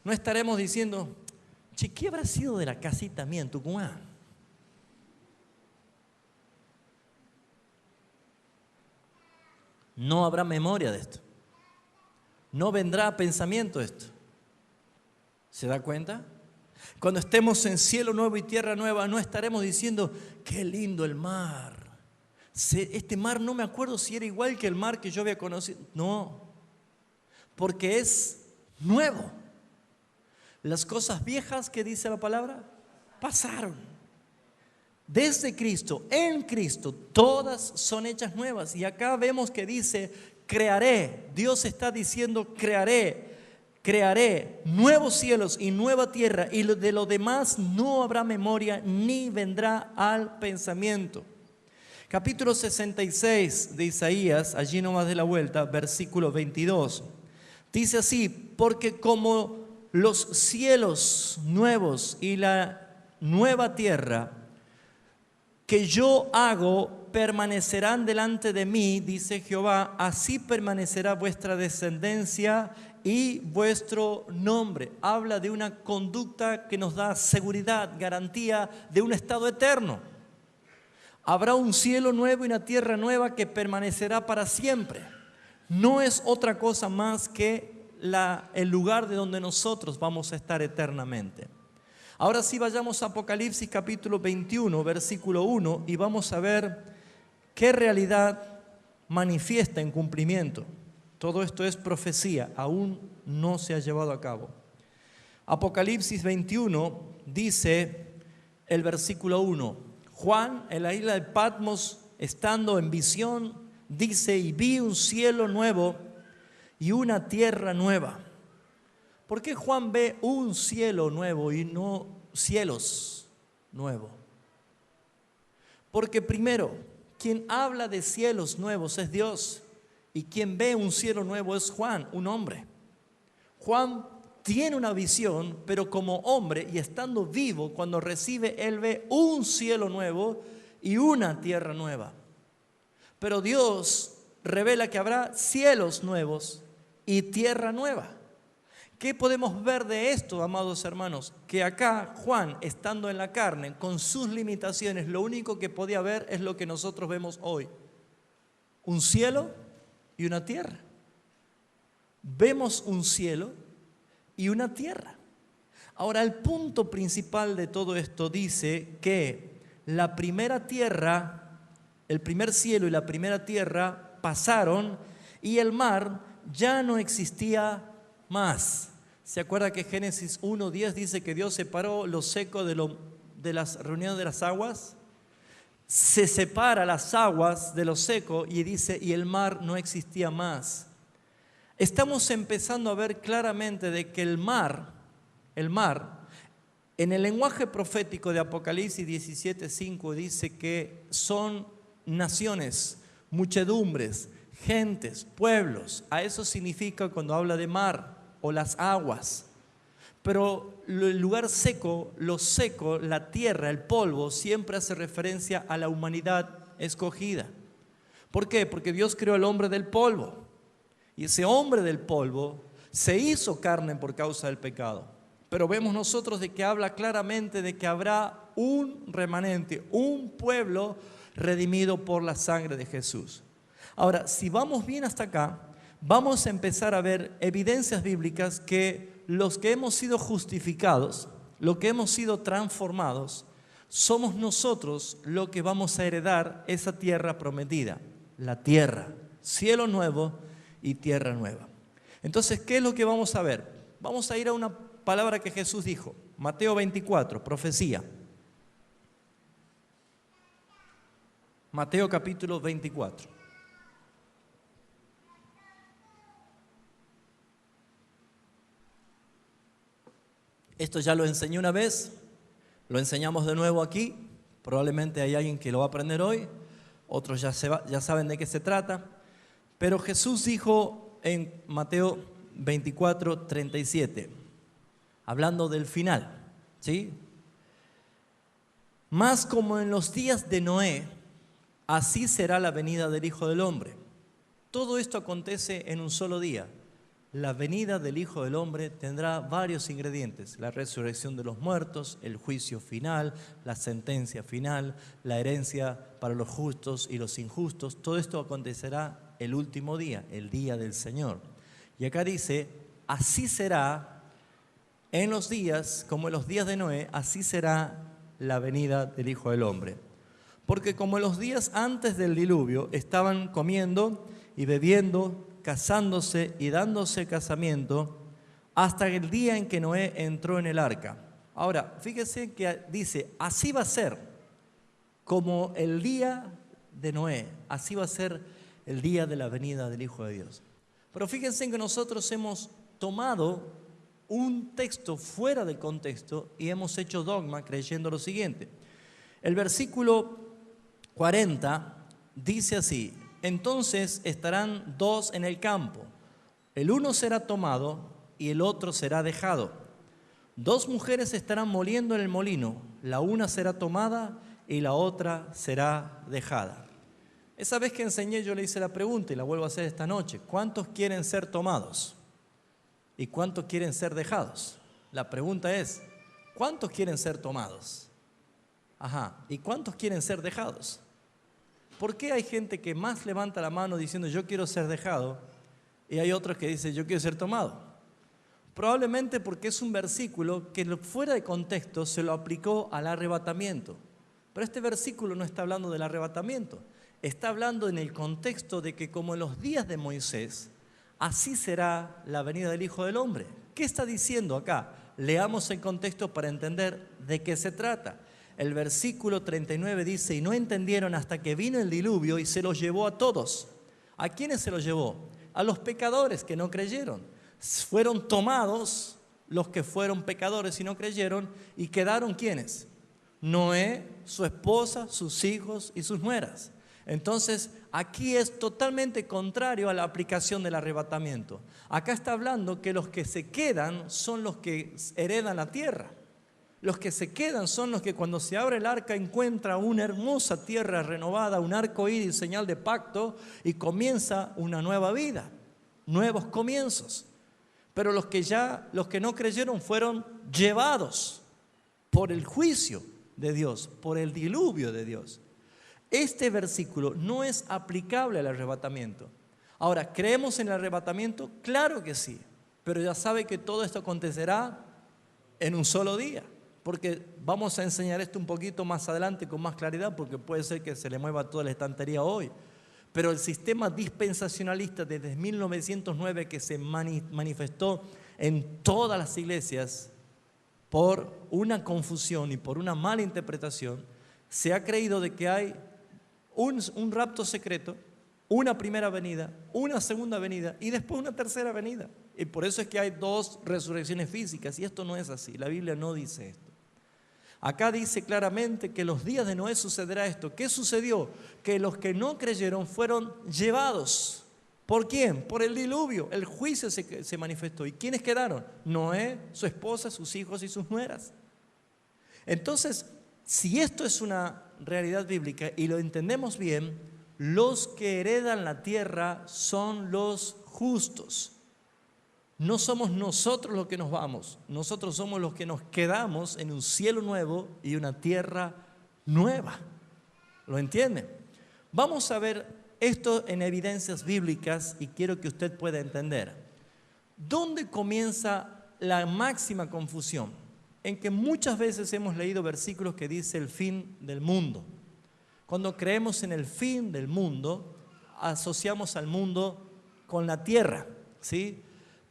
no estaremos diciendo, che, ¿qué habrá sido de la casita mía en Tucumán? No habrá memoria de esto. No vendrá a pensamiento esto. ¿Se da cuenta? Cuando estemos en cielo nuevo y tierra nueva, no estaremos diciendo, qué lindo el mar. Este mar no me acuerdo si era igual que el mar que yo había conocido. No, porque es nuevo. Las cosas viejas que dice la palabra pasaron. Desde Cristo, en Cristo, todas son hechas nuevas. Y acá vemos que dice, crearé. Dios está diciendo, crearé nuevos cielos y nueva tierra, y de lo demás no habrá memoria ni vendrá al pensamiento. Capítulo 66 de Isaías, allí nomás de la vuelta, versículo 22. Dice así, porque como los cielos nuevos y la nueva tierra que yo hago permanecerán delante de mí, dice Jehová, así permanecerá vuestra descendencia y vuestro nombre. Habla de una conducta que nos da seguridad, garantía de un estado eterno. Habrá un cielo nuevo y una tierra nueva que permanecerá para siempre. No es otra cosa más que el lugar de donde nosotros vamos a estar eternamente. Ahora sí, vayamos a Apocalipsis capítulo 21, versículo 1, y vamos a ver qué realidad manifiesta en cumplimiento. Todo esto es profecía, aún no se ha llevado a cabo. Apocalipsis 21 dice el versículo 1, Juan en la isla de Patmos, estando en visión, dice, y vi un cielo nuevo y una tierra nueva. ¿Por qué Juan ve un cielo nuevo y no cielos nuevos? Porque primero, quien habla de cielos nuevos es Dios, y quien ve un cielo nuevo es Juan, un hombre. Juan tiene una visión, pero como hombre y estando vivo, cuando recibe, él ve un cielo nuevo y una tierra nueva. Pero Dios revela que habrá cielos nuevos y tierra nueva. ¿Qué podemos ver de esto, amados hermanos? Que acá Juan, estando en la carne, con sus limitaciones, lo único que podía ver es lo que nosotros vemos hoy. Un cielo y una tierra. Vemos un cielo y una tierra. Ahora, el punto principal de todo esto dice que la primera tierra, el primer cielo y la primera tierra pasaron y el mar ya no existía más. ¿Se acuerda que Génesis 1:10 dice que Dios separó lo seco de las reuniones de las aguas? Se separa las aguas de lo seco y dice, y el mar no existía más. Estamos empezando a ver claramente de que el mar, en el lenguaje profético de Apocalipsis 17:5 dice que son naciones, muchedumbres, gentes, pueblos. A eso significa cuando habla de mar o las aguas. Pero el lugar seco, lo seco, la tierra, el polvo, siempre hace referencia a la humanidad escogida. ¿Por qué? Porque Dios creó al hombre del polvo. Y ese hombre del polvo se hizo carne por causa del pecado. Pero vemos nosotros de que habla claramente de que habrá un remanente, un pueblo redimido por la sangre de Jesús. Ahora, si vamos bien hasta acá, vamos a empezar a ver evidencias bíblicas que los que hemos sido justificados, los que hemos sido transformados, somos nosotros los que vamos a heredar esa tierra prometida, la tierra, cielo nuevo y tierra nueva. Entonces, ¿qué es lo que vamos a ver? Vamos a ir a una palabra que Jesús dijo, Mateo 24, profecía. Mateo capítulo 24. Esto ya lo enseñé una vez, lo enseñamos de nuevo aquí, probablemente hay alguien que lo va a aprender hoy, otros ya saben de qué se trata, pero Jesús dijo en Mateo 24:37, hablando del final, ¿sí? Mas como en los días de Noé, así será la venida del Hijo del Hombre. Todo esto acontece en un solo día. La venida del Hijo del Hombre tendrá varios ingredientes: la resurrección de los muertos, el juicio final, la sentencia final, la herencia para los justos y los injustos. Todo esto acontecerá el último día, el día del Señor. Y acá dice, así será en los días, como en los días de Noé, así será la venida del Hijo del Hombre. Porque como en los días antes del diluvio estaban comiendo y bebiendo, casándose y dándose casamiento, hasta el día en que Noé entró en el arca. Ahora, fíjese que dice, así va a ser como el día de Noé, así va a ser el día de la venida del Hijo de Dios. Pero fíjense que nosotros hemos tomado un texto fuera del contexto y hemos hecho dogma creyendo lo siguiente. El versículo 40 dice así, entonces estarán dos en el campo, el uno será tomado y el otro será dejado. Dos mujeres estarán moliendo en el molino, la una será tomada y la otra será dejada. Esa vez que enseñé yo le hice la pregunta y la vuelvo a hacer esta noche. ¿Cuántos quieren ser tomados? ¿Y cuántos quieren ser dejados? La pregunta es, ¿cuántos quieren ser tomados? ¿Y cuántos quieren ser dejados? ¿Por qué hay gente que más levanta la mano diciendo yo quiero ser dejado y hay otros que dicen yo quiero ser tomado? Probablemente porque es un versículo que fuera de contexto se lo aplicó al arrebatamiento. Pero este versículo no está hablando del arrebatamiento. Está hablando en el contexto de que como en los días de Moisés, así será la venida del Hijo del Hombre. ¿Qué está diciendo acá? Leamos el contexto para entender de qué se trata. El versículo 39 dice, y no entendieron hasta que vino el diluvio y se los llevó a todos. ¿A quiénes se los llevó? A los pecadores que no creyeron. Fueron tomados los que fueron pecadores y no creyeron, y quedaron ¿quiénes? Noé, su esposa, sus hijos y sus nueras. Entonces, aquí es totalmente contrario a la aplicación del arrebatamiento. Acá está hablando que los que se quedan son los que heredan la tierra. Los que se quedan son los que cuando se abre el arca encuentra una hermosa tierra renovada, un arco iris, señal de pacto, y comienza una nueva vida, nuevos comienzos. Pero los que no creyeron fueron llevados por el juicio de Dios, por el diluvio de Dios. Este versículo no es aplicable al arrebatamiento. Ahora, ¿creemos en el arrebatamiento? Claro que sí, pero ya sabe que todo esto acontecerá en un solo día, porque vamos a enseñar esto un poquito más adelante con más claridad, porque puede ser que se le mueva toda la estantería hoy. Pero el sistema dispensacionalista desde 1909 que se manifestó en todas las iglesias por una confusión y por una mala interpretación, se ha creído de que hay un rapto secreto, una primera venida, una segunda venida y después una tercera venida. Y por eso es que hay 2 resurrecciones físicas, y esto no es así, la Biblia no dice esto. Acá dice claramente que los días de Noé sucederá esto. ¿Qué sucedió? Que los que no creyeron fueron llevados. ¿Por quién? Por el diluvio. El juicio se manifestó. ¿Y quiénes quedaron? Noé, su esposa, sus hijos y sus nueras. Entonces, si esto es una realidad bíblica y lo entendemos bien, los que heredan la tierra son los justos. No somos nosotros los que nos vamos, nosotros somos los que nos quedamos en un cielo nuevo y una tierra nueva. ¿Lo entienden? Vamos a ver esto en evidencias bíblicas y quiero que usted pueda entender. ¿Dónde comienza la máxima confusión? En que muchas veces hemos leído versículos que dice el fin del mundo. Cuando creemos en el fin del mundo, asociamos al mundo con la tierra, ¿sí?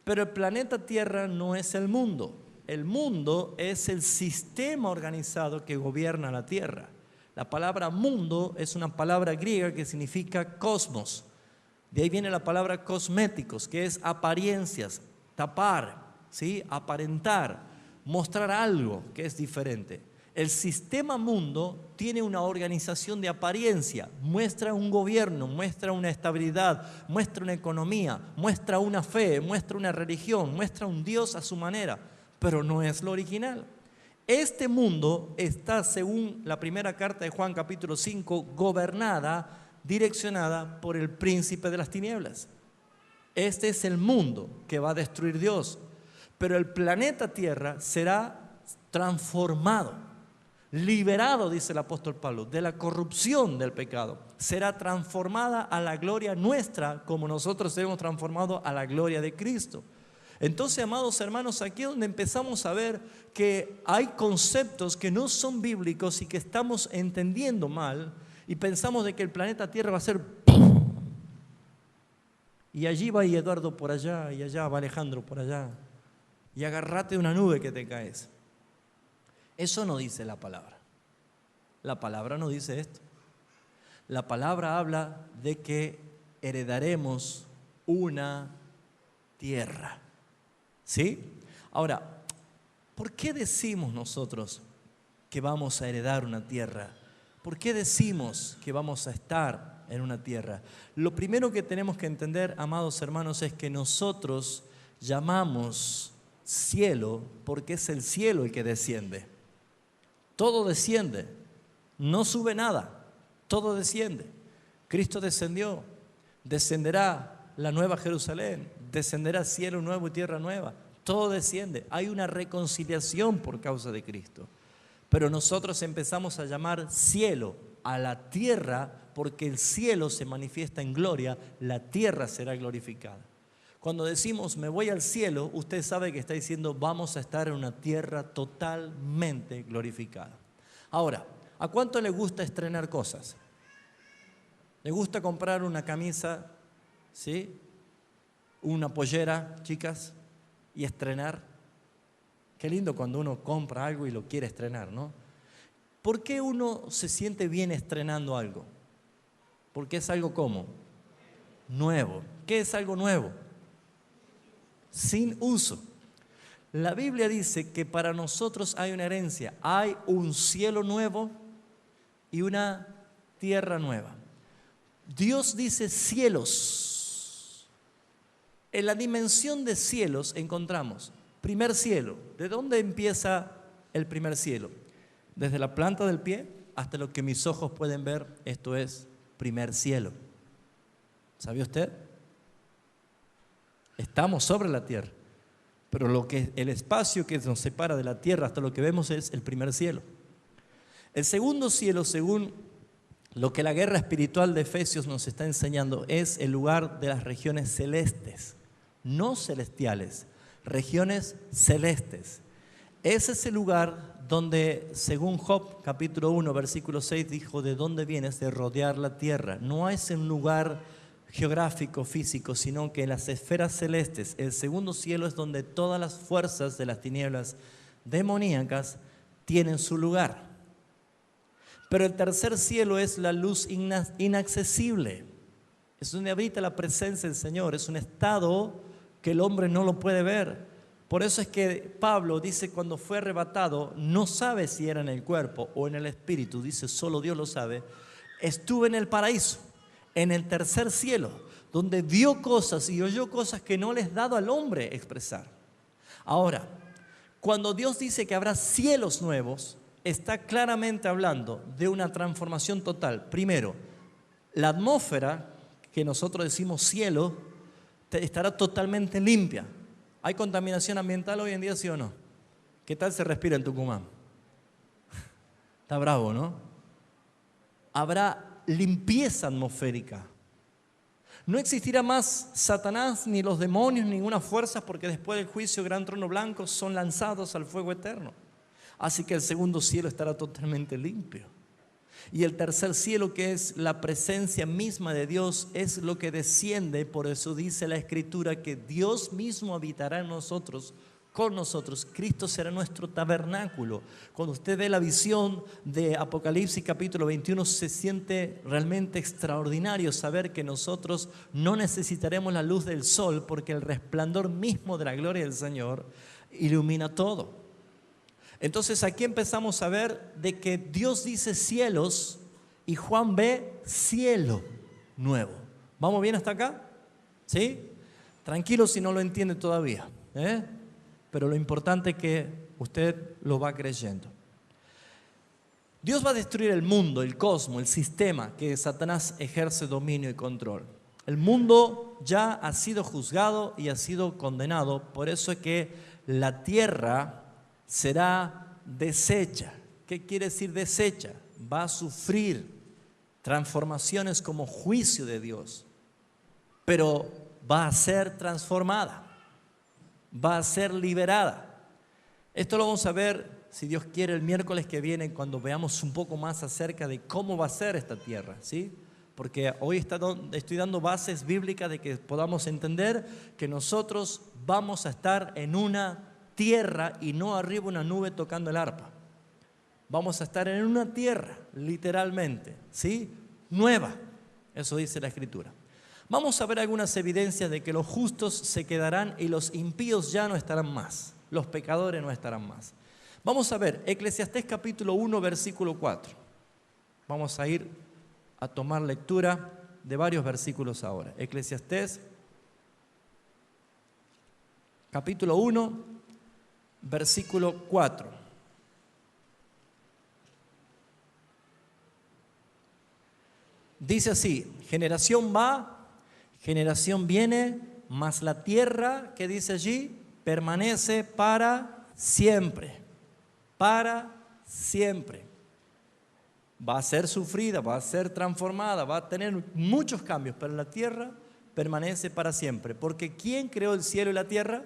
Pero el planeta Tierra no es el mundo. El mundo es el sistema organizado que gobierna la Tierra. La palabra mundo es una palabra griega que significa cosmos. De ahí viene la palabra cosméticos, que es apariencias, tapar, ¿sí? Aparentar, mostrar algo que es diferente. El sistema mundo tiene una organización de apariencia, muestra un gobierno, muestra una estabilidad, muestra una economía, muestra una fe, muestra una religión, muestra un Dios a su manera, pero no es lo original. Este mundo está, según la primera carta de Juan capítulo 5, gobernada, direccionada por el príncipe de las tinieblas. Este es el mundo que va a destruir Dios, pero el planeta Tierra será transformado. Liberado, dice el apóstol Pablo, de la corrupción del pecado, será transformada a la gloria nuestra, como nosotros seremos transformados a la gloria de Cristo. Entonces, amados hermanos, aquí es donde empezamos a ver que hay conceptos que no son bíblicos y que estamos entendiendo mal, y pensamos de que el planeta Tierra va a ser ¡pum! Y allí va Eduardo por allá, y allá va Alejandro por allá, y agarrate una nube que te caes. Eso no dice la palabra. La palabra no dice esto. La palabra habla de que heredaremos una tierra. ¿Sí? Ahora, ¿por qué decimos nosotros que vamos a heredar una tierra? ¿Por qué decimos que vamos a estar en una tierra? Lo primero que tenemos que entender, amados hermanos, es que nosotros llamamos cielo porque es el cielo el que desciende. Todo desciende, No sube nada, todo desciende. Cristo descendió, descenderá la nueva Jerusalén, descenderá cielo nuevo y tierra nueva. Todo desciende. Hay una reconciliación por causa de Cristo. Pero nosotros empezamos a llamar cielo a la tierra porque el cielo se manifiesta en gloria, la tierra será glorificada. Cuando decimos me voy al cielo, usted sabe que está diciendo vamos a estar en una tierra totalmente glorificada. Ahora, ¿a cuánto le gusta estrenar cosas? ¿Le gusta comprar una camisa, sí? Una pollera, chicas, y estrenar? Qué lindo cuando uno compra algo y lo quiere estrenar, ¿no? ¿Por qué uno se siente bien estrenando algo? Porque es algo ¿cómo? Nuevo. ¿Qué es algo nuevo? Sin uso. La Biblia dice que para nosotros hay una herencia, hay un cielo nuevo y una tierra nueva. Dios dice cielos. En la dimensión de cielos encontramos primer cielo. ¿De dónde empieza el primer cielo? Desde la planta del pie hasta lo que mis ojos pueden ver, esto es primer cielo. ¿Sabía usted? Estamos sobre la tierra, pero el espacio que nos separa de la tierra hasta lo que vemos es el primer cielo. El segundo cielo, según lo que la guerra espiritual de Efesios nos está enseñando, es el lugar de las regiones celestes, no celestiales, regiones celestes. Ese es el lugar donde, según Job, capítulo 1, versículo 6, dijo, ¿de dónde vienes? De rodear la tierra. No es un lugar geográfico, físico, sino que en las esferas celestes, el segundo cielo es donde todas las fuerzas de las tinieblas demoníacas tienen su lugar. Pero el tercer cielo es la luz inaccesible. Es donde habita la presencia del Señor. Es un estado que el hombre no lo puede ver. Por eso es que Pablo dice cuando fue arrebatado, no sabe si era en el cuerpo o en el espíritu, dice solo Dios lo sabe, estuve en el paraíso, en el tercer cielo, donde vio cosas y oyó cosas que no les ha dado al hombre expresar. Ahora, cuando Dios dice que habrá cielos nuevos, está claramente hablando de una transformación total. Primero, la atmósfera, que nosotros decimos cielo, estará totalmente limpia. ¿Hay contaminación ambiental hoy en día, sí o no? ¿Qué tal se respira en Tucumán? Está bravo, ¿no? Habrá limpieza atmosférica. No existirá más Satanás, ni los demonios, ni ninguna fuerza, porque después del juicio, gran trono blanco, son lanzados al fuego eterno. Así que el segundo cielo estará totalmente limpio. Y el tercer cielo, que es la presencia misma de Dios, es lo que desciende. Por eso dice la Escritura que Dios mismo habitará en nosotros, con nosotros. Cristo será nuestro tabernáculo. Cuando usted ve la visión de Apocalipsis capítulo 21, se siente realmente extraordinario saber que nosotros no necesitaremos la luz del sol, porque el resplandor mismo de la gloria del Señor ilumina todo. Entonces aquí empezamos a ver de que Dios dice cielos y Juan ve cielo nuevo. ¿Vamos bien hasta acá? ¿Sí? Tranquilo si no lo entiende todavía, pero lo importante es que usted lo va creyendo. Dios va a destruir el mundo, el cosmos, el sistema que Satanás ejerce dominio y control. El mundo ya ha sido juzgado y ha sido condenado, por eso es que la tierra será deshecha. ¿Qué quiere decir deshecha? Va a sufrir transformaciones como juicio de Dios, pero va a ser transformada, va a ser liberada. Esto lo vamos a ver, si Dios quiere, el miércoles que viene, cuando veamos un poco más acerca de cómo va a ser esta tierra, ¿sí? Porque hoy estoy dando bases bíblicas de que podamos entender que nosotros vamos a estar en una tierra y no arriba una nube tocando el arpa. Vamos a estar en una tierra, literalmente, ¿sí? Nueva. Eso dice la Escritura. Vamos a ver algunas evidencias de que los justos se quedarán y los impíos ya no estarán más. Los pecadores no estarán más. Vamos a ver Eclesiastés capítulo 1, versículo 4. Vamos a ir a tomar lectura de varios versículos ahora. Eclesiastés capítulo 1, versículo 4. Dice así: generación va, generación viene, mas la tierra, ¿qué dice allí? Permanece para siempre. Para siempre. Va a ser sufrida, va a ser transformada, va a tener muchos cambios, pero la tierra permanece para siempre. Porque ¿quién creó el cielo y la tierra?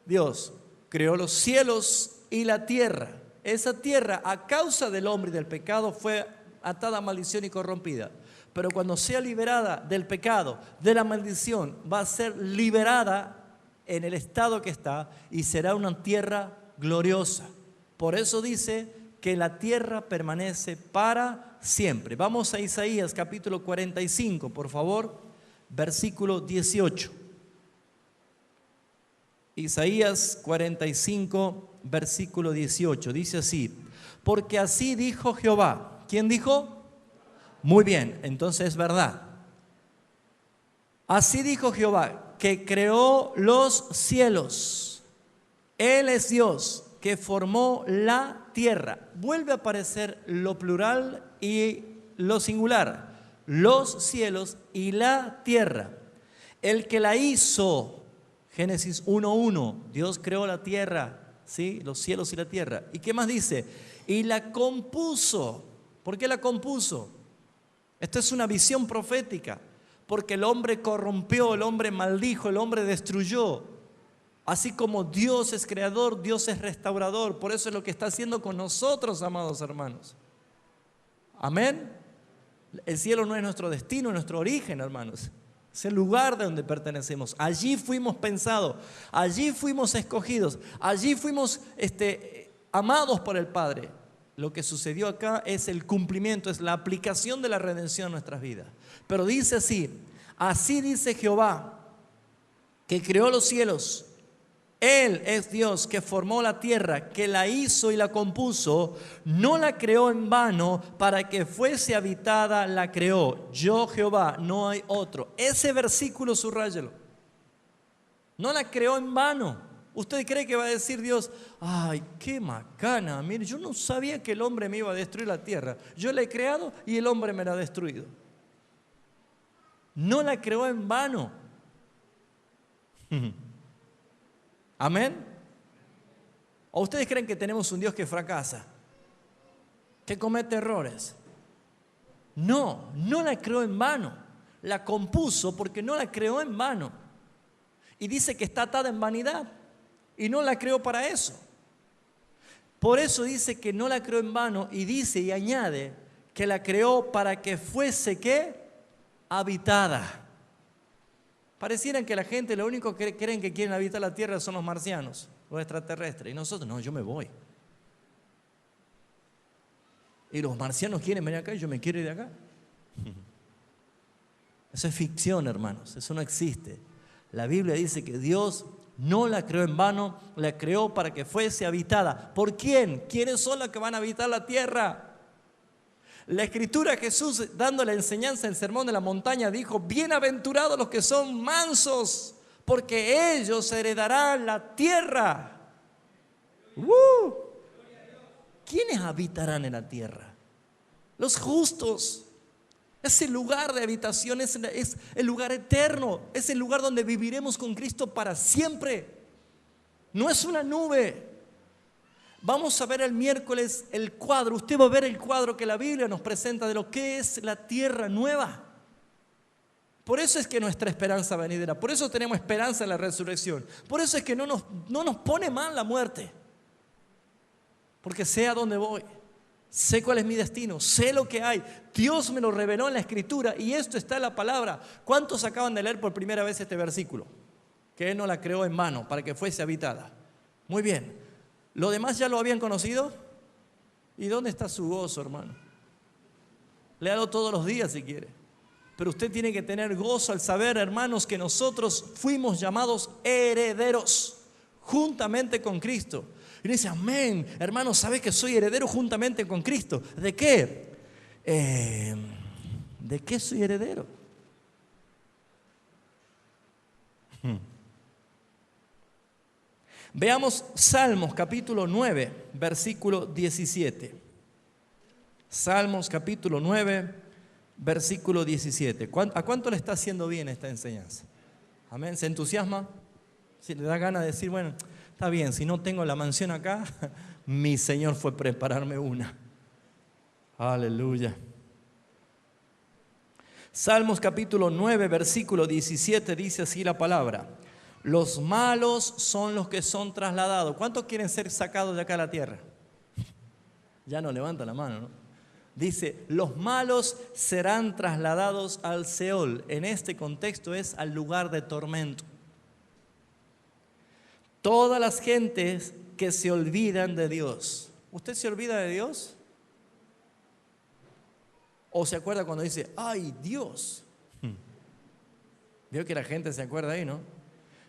Dios. Creó los cielos y la tierra. Esa tierra, a causa del hombre y del pecado, fue atada a maldición y corrompida. Pero cuando sea liberada del pecado, de la maldición, va a ser liberada en el estado que está y será una tierra gloriosa. Por eso dice que la tierra permanece para siempre. Vamos a Isaías capítulo 45, por favor, versículo 18. Isaías 45, versículo 18, dice así: porque así dijo Jehová. ¿Quién dijo? Muy bien, entonces es verdad. Así dijo Jehová, que creó los cielos. Él es Dios, que formó la tierra. Vuelve a aparecer lo plural y lo singular. Los cielos y la tierra. El que la hizo. Génesis 1:1, Dios creó la tierra, ¿sí? Los cielos y la tierra. ¿Y qué más dice? Y la compuso. ¿Por qué la compuso? Esto es una visión profética, porque el hombre corrompió, el hombre maldijo, el hombre destruyó. Así como Dios es creador, Dios es restaurador. Por eso es lo que está haciendo con nosotros, amados hermanos. Amén. El cielo no es nuestro destino, es nuestro origen, hermanos. Es el lugar de donde pertenecemos. Allí fuimos pensados, allí fuimos escogidos, allí fuimos amados por el Padre. Lo que sucedió acá es el cumplimiento, es la aplicación de la redención en nuestras vidas. Pero dice así: así dice Jehová, que creó los cielos. Él es Dios que formó la tierra, que la hizo y la compuso. No la creó en vano, para que fuese habitada la creó. Yo Jehová, no hay otro. Ese versículo subráyelo. No la creó en vano. ¿Usted cree que va a decir Dios: ay, qué macana, mire, yo no sabía que el hombre me iba a destruir la tierra? Yo la he creado y el hombre me la ha destruido. No la creó en vano. Amén. ¿O ustedes creen que tenemos un Dios que fracasa, que comete errores? No, no la creó en vano. La compuso porque no la creó en vano. Y dice que está atada en vanidad. Y no la creó para eso. Por eso dice que no la creó en vano. Y dice y añade que la creó para que fuese, ¿qué? Habitada. Parecieran que la gente lo único que creen que quieren habitar la tierra son los marcianos, los extraterrestres. Y nosotros, no, yo me voy. Y los marcianos quieren venir acá y yo me quiero ir de acá. Eso es ficción, hermanos. Eso no existe. La Biblia dice que Dios no la creó en vano, la creó para que fuese habitada. ¿Por quién? ¿Quiénes son los que van a habitar la tierra? La Escritura, Jesús, dando la enseñanza en el Sermón de la Montaña, dijo: bienaventurados los que son mansos, porque ellos heredarán la tierra. ¿Quiénes habitarán en la tierra? Los justos. Ese lugar de habitación es el lugar eterno, es el lugar donde viviremos con Cristo para siempre. No es una nube. Vamos a ver el miércoles el cuadro. Usted va a ver el cuadro que la Biblia nos presenta de lo que es la tierra nueva. Por eso es que nuestra esperanza venidera, por eso tenemos esperanza en la resurrección. Por eso es que no nos pone mal la muerte. Porque sé a dónde voy, sé cuál es mi destino, sé lo que hay. Dios me lo reveló en la Escritura y esto está en la palabra. ¿Cuántos acaban de leer por primera vez este versículo? Que Él no la creó en vano para que fuese habitada. Muy bien. ¿Lo demás ya lo habían conocido? ¿Y dónde está su gozo, hermano? Léalo todos los días si quiere. Pero usted tiene que tener gozo al saber, hermanos, que nosotros fuimos llamados herederos juntamente con Cristo. Y uno dice: amén, hermano, ¿sabes que soy heredero juntamente con Cristo? ¿De qué? ¿De qué soy heredero? Veamos Salmos capítulo 9, versículo 17. Salmos capítulo 9, versículo 17. ¿A cuánto le está haciendo bien esta enseñanza? Amén. ¿Se entusiasma? Si le da ganas de decir, bueno, está bien, si no tengo la mansión acá, mi Señor fue prepararme una. Aleluya. Salmos capítulo 9, versículo 17 dice así la palabra: los malos son los que son trasladados. ¿Cuántos quieren ser sacados de acá a la tierra? Ya no levanta la mano, ¿no? Dice, los malos serán trasladados al Seol. En este contexto es al lugar de tormento. Todas las gentes que se olvidan de Dios. ¿Usted se olvida de Dios? ¿O se acuerda cuando dice, ay, Dios? Veo que la gente se acuerda ahí, ¿no?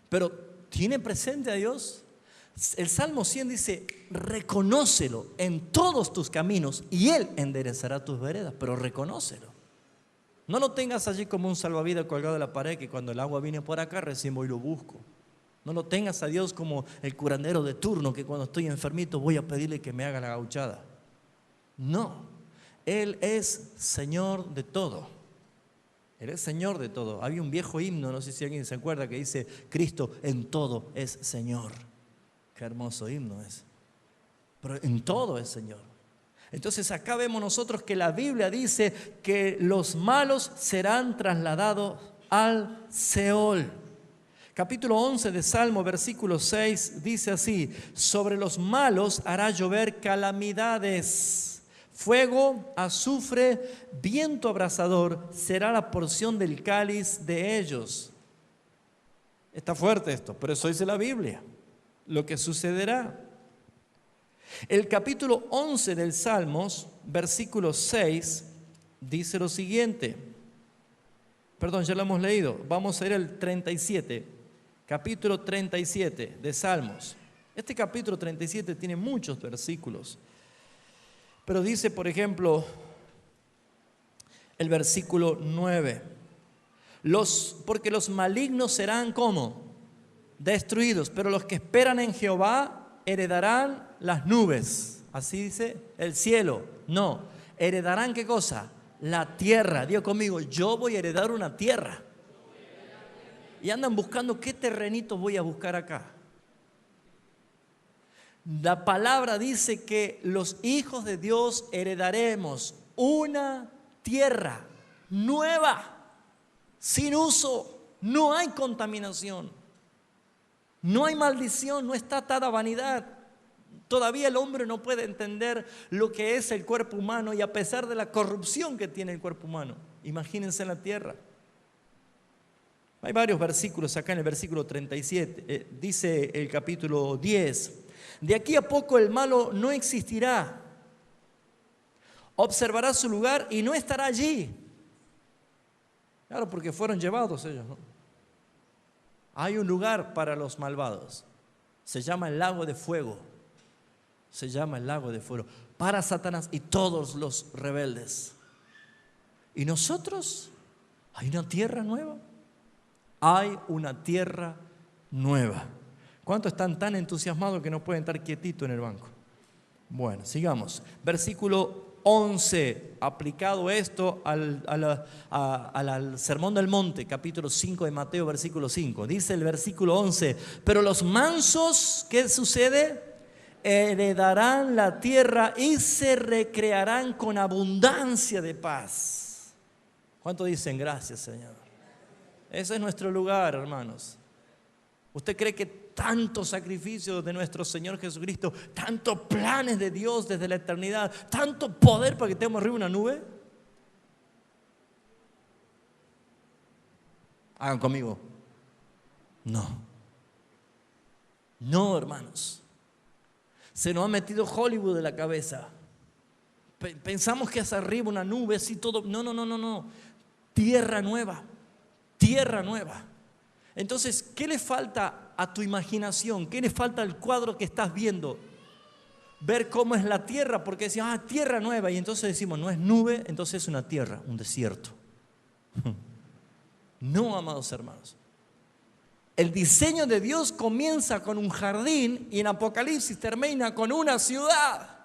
Pero ¿tiene presente a Dios? El Salmo 100 dice, reconócelo en todos tus caminos y Él enderezará tus veredas, pero reconócelo. No lo tengas allí como un salvavidas colgado de la pared que cuando el agua viene por acá recién voy y lo busco. No lo tengas a Dios como el curandero de turno que cuando estoy enfermito voy a pedirle que me haga la gauchada. No. Él es Señor de todo. Él es Señor de todo. Había un viejo himno, no sé si alguien se acuerda, que dice, Cristo en todo es Señor. Qué hermoso himno es. Pero en todo es Señor. Entonces acá vemos nosotros que la Biblia dice que los malos serán trasladados al Seol. Capítulo 11 de Salmo, versículo 6, dice así, sobre los malos hará llover calamidades. Fuego, azufre, viento abrasador será la porción del cáliz de ellos. Está fuerte esto, pero eso dice la Biblia, lo que sucederá. El capítulo 11 del Salmos, versículo 6, dice lo siguiente. Perdón, ya lo hemos leído. Vamos a ir al 37, capítulo 37 de Salmos. Este capítulo 37 tiene muchos versículos. Pero dice, por ejemplo, el versículo 9, porque los malignos serán ¿cómo? Destruidos, pero los que esperan en Jehová heredarán las nubes. Así dice el cielo. No, heredarán ¿qué cosa? La tierra. Diga conmigo, yo voy a heredar una tierra. Y andan buscando qué terrenito voy a buscar acá. La palabra dice que los hijos de Dios heredaremos una tierra nueva, sin uso, no hay contaminación, no hay maldición, no está atada a vanidad. Todavía el hombre no puede entender lo que es el cuerpo humano y a pesar de la corrupción que tiene el cuerpo humano, imagínense en la tierra. Hay varios versículos acá en el versículo 37, dice el capítulo 10. De aquí a poco el malo no existirá. Observará su lugar y no estará allí. Claro, porque fueron llevados ellos, ¿no? Hay un lugar para los malvados. Se llama el lago de fuego. Se llama el lago de fuego. Para Satanás y todos los rebeldes. ¿Y nosotros? ¿Hay una tierra nueva? Hay una tierra nueva. ¿Cuántos están tan entusiasmados que no pueden estar quietitos en el banco? Bueno, sigamos. Versículo 11, aplicado esto al Sermón del Monte, capítulo 5 de Mateo, versículo 5. Dice el versículo 11, pero los mansos, ¿qué sucede? Heredarán la tierra y se recrearán con abundancia de paz. ¿Cuántos dicen gracias, Señor? Ese es nuestro lugar, hermanos. ¿Usted cree que tantos sacrificios de nuestro Señor Jesucristo, tantos planes de Dios desde la eternidad, tanto poder para que estemos arriba de una nube? Hagan conmigo. No. No, hermanos. Se nos ha metido Hollywood en la cabeza. Pensamos que hacia arriba una nube, así todo. No. Tierra nueva. Tierra nueva. Entonces, ¿qué le falta a tu imaginación? ¿Qué le falta al cuadro que estás viendo? Ver cómo es la tierra, porque decimos, tierra nueva, y entonces decimos, no es nube, entonces es una tierra, un desierto. No, amados hermanos. El diseño de Dios comienza con un jardín y en Apocalipsis termina con una ciudad.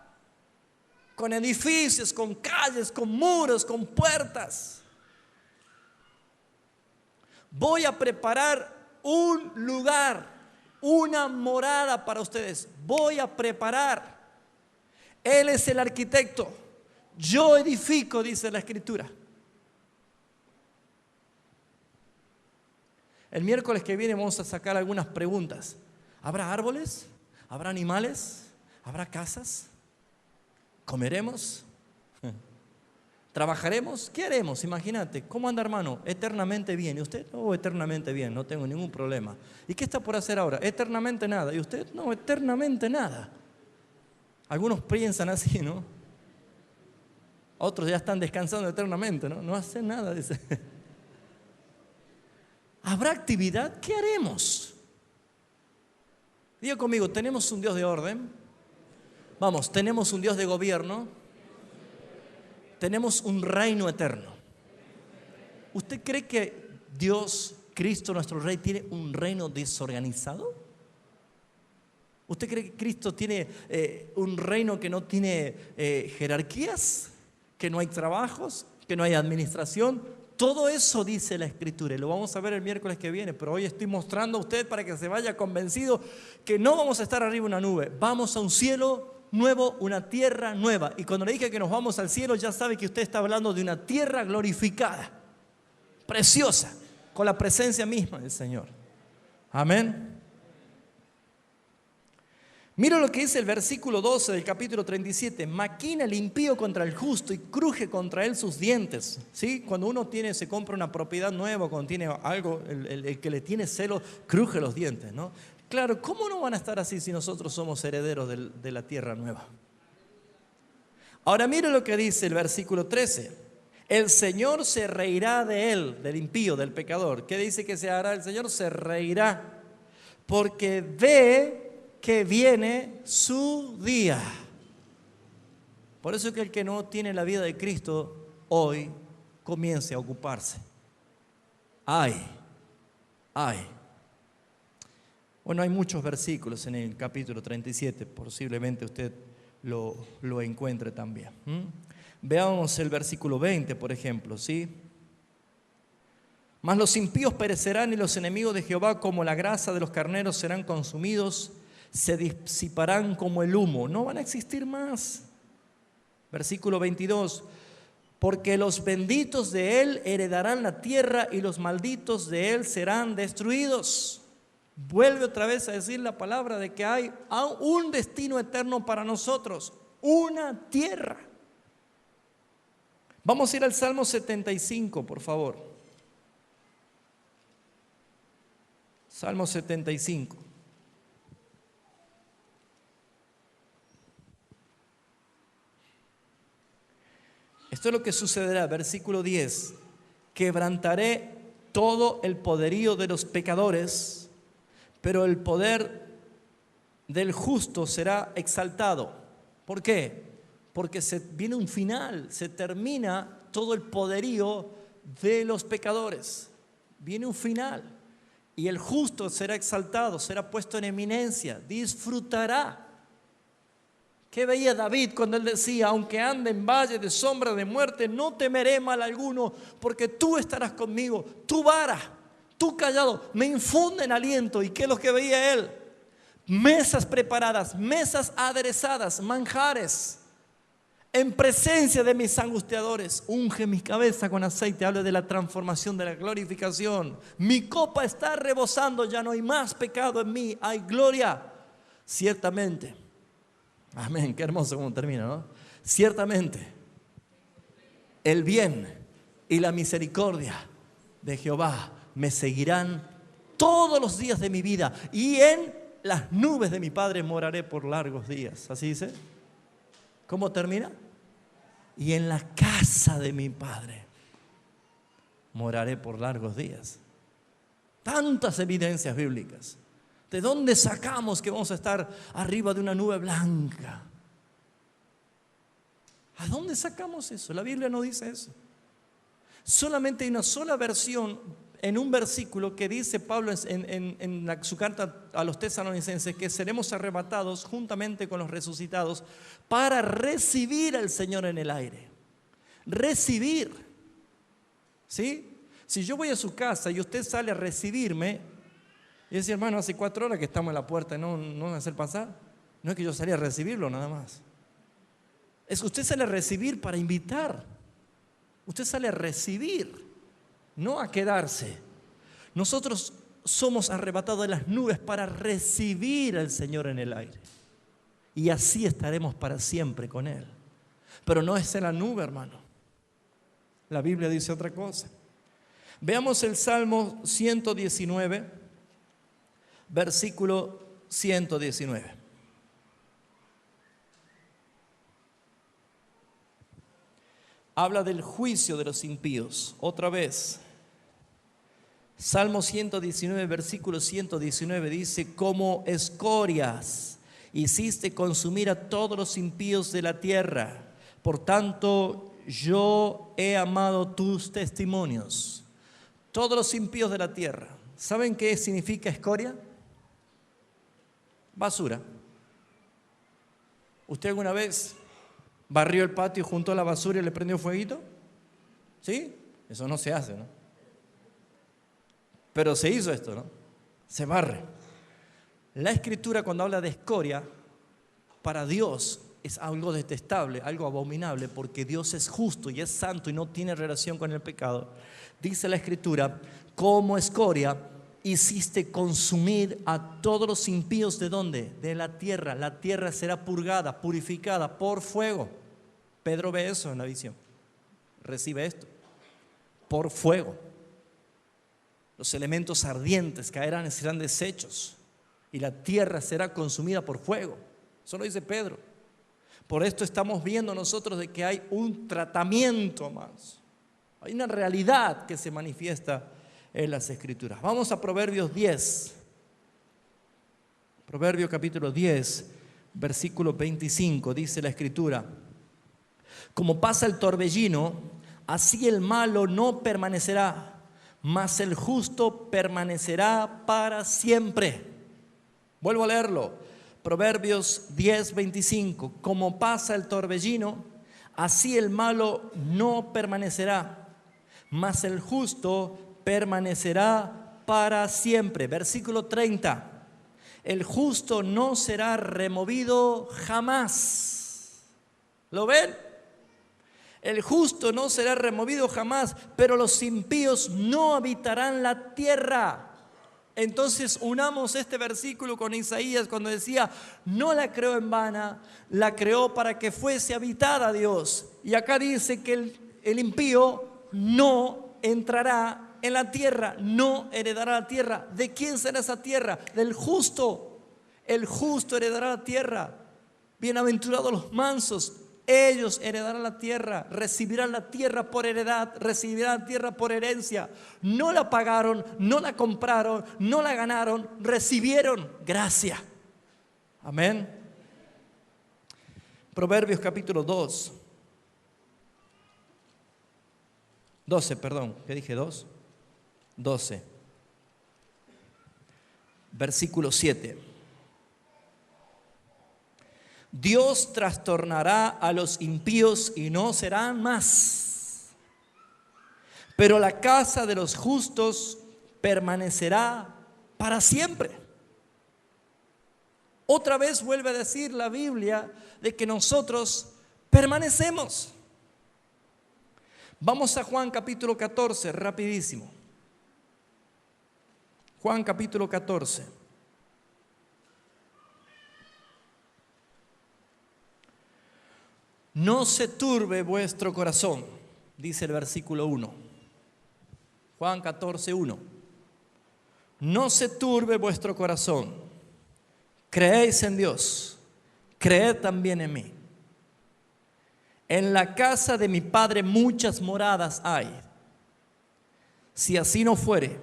con edificios, con calles, con muros, con puertas. Voy a preparar un lugar, una morada para ustedes. Voy a preparar. Él es el arquitecto. Yo edifico, dice la Escritura. El miércoles que viene vamos a sacar algunas preguntas. ¿Habrá árboles? ¿Habrá animales? ¿Habrá casas? ¿Comeremos? ¿Trabajaremos? ¿Qué haremos? Imagínate, ¿cómo anda, hermano? Eternamente bien. ¿Y usted? No, eternamente bien, no tengo ningún problema. ¿Y qué está por hacer ahora? Eternamente nada. ¿Y usted? No, eternamente nada. Algunos piensan así, ¿no? Otros ya están descansando eternamente, ¿no? No hacen nada, dice. ¿Habrá actividad? ¿Qué haremos? Diga conmigo, ¿tenemos un Dios de orden? Vamos, ¿tenemos un Dios de gobierno? Tenemos un reino eterno. ¿Usted cree que Dios, Cristo, nuestro Rey, tiene un reino desorganizado? ¿Usted cree que Cristo tiene un reino que no tiene jerarquías? ¿Que no hay trabajos? ¿Que no hay administración? Todo eso dice la Escritura y lo vamos a ver el miércoles que viene, pero hoy estoy mostrando a usted para que se vaya convencido que no vamos a estar arriba de una nube, vamos a un cielo nuevo, una tierra nueva. Y cuando le dije que nos vamos al cielo, ya sabe que usted está hablando de una tierra glorificada, preciosa, con la presencia misma del Señor. Amén. Mira lo que dice el versículo 12 del capítulo 37. Maquina el impío contra el justo y cruje contra él sus dientes. ¿Sí? Cuando uno se compra una propiedad nueva, cuando tiene algo, el que le tiene celo, cruje los dientes, ¿no? Claro, ¿cómo no van a estar así si nosotros somos herederos de la tierra nueva? Ahora mire lo que dice el versículo 13. El Señor se reirá de él, del impío, del pecador. ¿Qué dice que se hará? El Señor se reirá porque ve que viene su día. Por eso es que el que no tiene la vida de Cristo hoy comience a ocuparse. Ay. Bueno, hay muchos versículos en el capítulo 37, posiblemente usted lo encuentre también. Veamos el versículo 20, por ejemplo, ¿sí? Mas los impíos perecerán y los enemigos de Jehová como la grasa de los carneros serán consumidos, se disiparán como el humo, no van a existir más. Versículo 22, porque los benditos de él heredarán la tierra y los malditos de él serán destruidos. Vuelve otra vez a decir la palabra de que hay un destino eterno para nosotros, una tierra. Vamos a ir al Salmo 75, por favor. Salmo 75. Esto es lo que sucederá, versículo 10. Quebrantaré todo el poderío de los pecadores, pero el poder del justo será exaltado. ¿Por qué? Porque viene un final, se termina todo el poderío de los pecadores. Viene un final y el justo será exaltado, será puesto en eminencia, disfrutará. ¿Qué veía David cuando él decía, aunque ande en valle de sombra de muerte, no temeré mal alguno, porque tú estarás conmigo, tu vara, tu callado, me infunden aliento? ¿Y qué es lo que veía él? Mesas preparadas, mesas aderezadas, manjares, en presencia de mis angustiadores. Unge mi cabeza con aceite, habla de la transformación, de la glorificación. Mi copa está rebosando, ya no hay más pecado en mí, hay gloria, ciertamente. Amén, qué hermoso como termina, ¿no? Ciertamente, el bien y la misericordia de Jehová me seguirán todos los días de mi vida, y en las nubes de mi Padre moraré por largos días. ¿Así dice? ¿Cómo termina? Y en la casa de mi Padre moraré por largos días. Tantas evidencias bíblicas. ¿De dónde sacamos que vamos a estar arriba de una nube blanca? ¿A dónde sacamos eso? La Biblia no dice eso. Solamente hay una sola versión en un versículo que dice Pablo su carta a los tesalonicenses que seremos arrebatados juntamente con los resucitados para recibir al Señor en el aire. Recibir. ¿Sí? Si yo voy a su casa y usted sale a recibirme y dice, hermano, hace 4 horas que estamos en la puerta y no van a hacer pasar. No es que yo salí a recibirlo nada más. Es que usted sale a recibir para invitar. Usted sale a recibir, no a quedarse. Nosotros somos arrebatados de las nubes para recibir al Señor en el aire. Y así estaremos para siempre con Él. Pero no es en la nube, hermano. La Biblia dice otra cosa. Veamos el Salmo 119, versículo 119. Habla del juicio de los impíos. Otra vez. Salmo 119, versículo 119 dice, como escorias hiciste consumir a todos los impíos de la tierra. Por tanto, yo he amado tus testimonios. Todos los impíos de la tierra. ¿Saben qué significa escoria? Basura. ¿Usted alguna vez barrió el patio, juntó la basura y le prendió fueguito? ¿Sí? Eso no se hace, ¿no? Pero se hizo esto, ¿no? Se barre. La Escritura, cuando habla de escoria, para Dios es algo detestable, algo abominable, porque Dios es justo y es santo y no tiene relación con el pecado. Dice la Escritura, como escoria hiciste consumir a todos los impíos. ¿De dónde? De la tierra. La tierra será purgada, purificada por fuego. Pedro ve eso en la visión. Recibe esto. Por fuego. Los elementos ardientes caerán y serán deshechos. Y la tierra será consumida por fuego. Eso lo dice Pedro. Por esto estamos viendo nosotros de que hay un tratamiento más. Hay una realidad que se manifiesta en las Escrituras. Vamos a Proverbios 10. Proverbios capítulo 10, versículo 25, dice la Escritura. Como pasa el torbellino, así el malo no permanecerá, mas el justo permanecerá para siempre. Vuelvo a leerlo. Proverbios 10, 25. Como pasa el torbellino, así el malo no permanecerá, mas el justo permanecerá para siempre. Versículo 30. El justo no será removido jamás. ¿Lo ven? El justo no será removido jamás, pero los impíos no habitarán la tierra. Entonces unamos este versículo con Isaías cuando decía, no la creó en vana, la creó para que fuese habitada Dios. Y acá dice que el impío no entrará en la tierra, no heredará la tierra. ¿De quién será esa tierra? Del justo. El justo heredará la tierra. Bienaventurados los mansos, ellos heredarán la tierra, recibirán la tierra por heredad, recibirán la tierra por herencia. No la pagaron, no la compraron, no la ganaron, recibieron gracia. Amén. Proverbios capítulo 12, ¿qué dije? 12. Versículo 7. Dios trastornará a los impíos y no serán más, pero la casa de los justos permanecerá para siempre. Otra vez vuelve a decir la Biblia de que nosotros permanecemos. Vamos a Juan capítulo 14, rapidísimo. Juan capítulo 14. No se turbe vuestro corazón, dice el versículo 1. Juan 14, 1. No se turbe vuestro corazón. Creéis en Dios, creed también en mí. En la casa de mi Padre muchas moradas hay. Si así no fuere,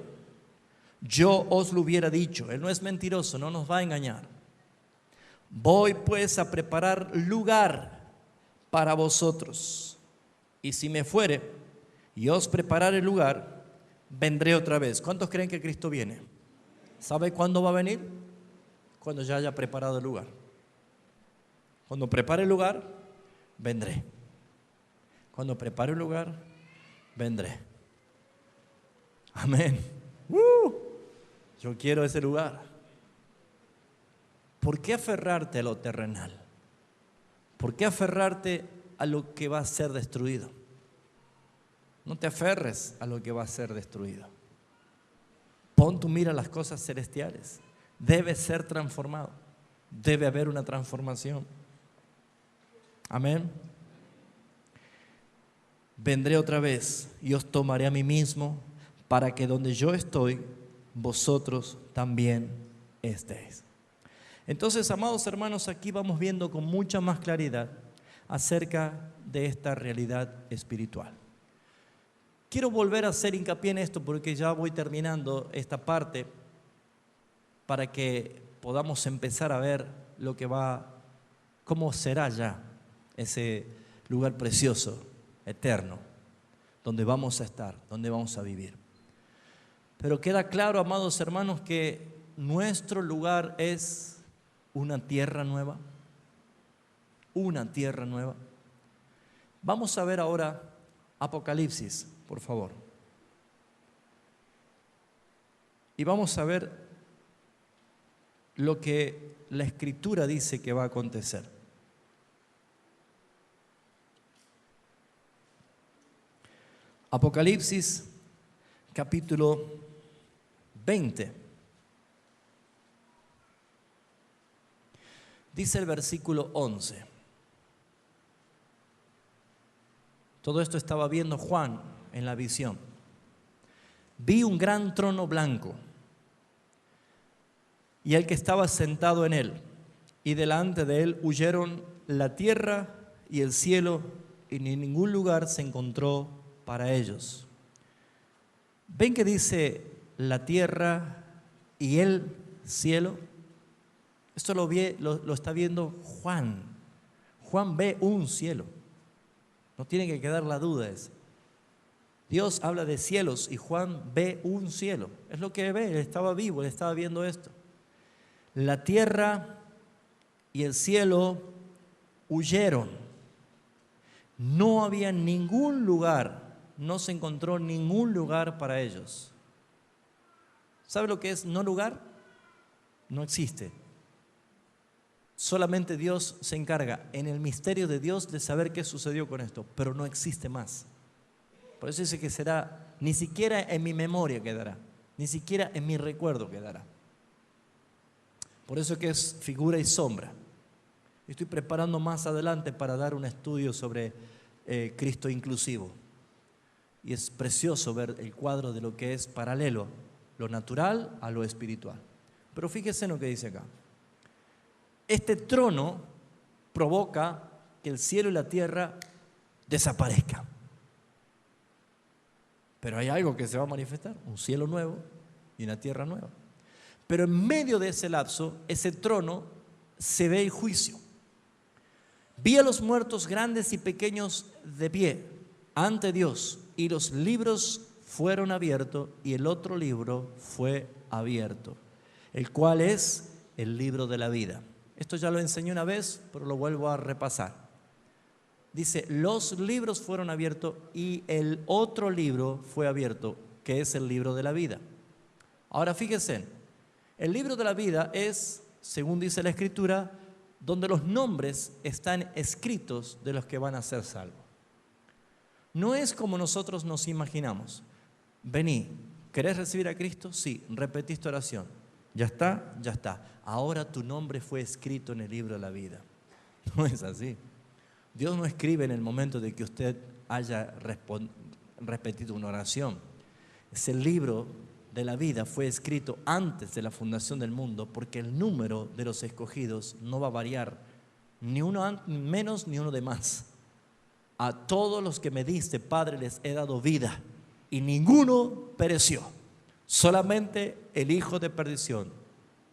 yo os lo hubiera dicho. Él no es mentiroso, no nos va a engañar. Voy pues a preparar lugar para vosotros. Y si me fuere y os preparare el lugar, vendré otra vez. ¿Cuántos creen que Cristo viene? ¿Sabe cuándo va a venir? Cuando ya haya preparado el lugar. Cuando prepare el lugar, vendré. Cuando prepare el lugar, vendré. Amén. Yo quiero ese lugar. ¿Por qué aferrarte a lo terrenal? ¿Por qué aferrarte a lo que va a ser destruido? No te aferres a lo que va a ser destruido. Pon tu mira a las cosas celestiales. Debe ser transformado. Debe haber una transformación. Amén. Vendré otra vez y os tomaré a mí mismo, para que donde yo estoy, vosotros también estéis. Entonces, amados hermanos, aquí vamos viendo con mucha más claridad acerca de esta realidad espiritual. Quiero volver a hacer hincapié en esto porque ya voy terminando esta parte para que podamos empezar a ver lo que cómo será ya ese lugar precioso, eterno, donde vamos a estar, donde vamos a vivir. Pero queda claro, amados hermanos, que nuestro lugar es una tierra nueva. Una tierra nueva. Vamos a ver ahora Apocalipsis, por favor. Y vamos a ver lo que la Escritura dice que va a acontecer. Apocalipsis, capítulo 20. Dice el versículo 11. Todo esto estaba viendo Juan en la visión. Vi un gran trono blanco y el que estaba sentado en él, y delante de él huyeron la tierra y el cielo, y en ningún lugar se encontró para ellos. ¿Ven que dice la tierra y el cielo? Esto lo está viendo Juan. Juan ve un cielo. No tiene que quedar la duda esa. Dios habla de cielos y Juan ve un cielo. Es lo que ve, él estaba vivo, él estaba viendo esto. La tierra y el cielo huyeron. No había ningún lugar, no se encontró ningún lugar para ellos. ¿Sabe lo que es no lugar? No existe. Solamente Dios se encarga en el misterio de Dios de saber qué sucedió con esto, pero no existe más. Por eso dice que será, ni siquiera en mi memoria quedará, ni siquiera en mi recuerdo quedará. Por eso que es figura y sombra. Estoy preparando más adelante para dar un estudio sobre Cristo inclusivo. Y es precioso ver el cuadro de lo que es paralelo, lo natural a lo espiritual. Pero fíjese en lo que dice acá. Este trono provoca que el cielo y la tierra desaparezcan. Pero hay algo que se va a manifestar, un cielo nuevo y una tierra nueva. Pero en medio de ese lapso, ese trono, se ve el juicio. Vi a los muertos grandes y pequeños de pie ante Dios, y los libros fueron abiertos, y el otro libro fue abierto, el cual es el libro de la vida. Esto ya lo enseñé una vez, pero lo vuelvo a repasar. Dice, los libros fueron abiertos y el otro libro fue abierto, que es el libro de la vida. Ahora fíjense, el libro de la vida es, según dice la Escritura, donde los nombres están escritos de los que van a ser salvos. No es como nosotros nos imaginamos. Vení, ¿querés recibir a Cristo? Sí, repetiste oración. Ya está, ya está. Ahora tu nombre fue escrito en el libro de la vida. No es así. Dios no escribe en el momento de que usted haya repetido una oración. Ese libro de la vida fue escrito antes de la fundación del mundo, porque el número de los escogidos no va a variar, ni uno menos ni uno de más. A todos los que me diste, Padre, les he dado vida, y ninguno pereció. Solamente el hijo de perdición,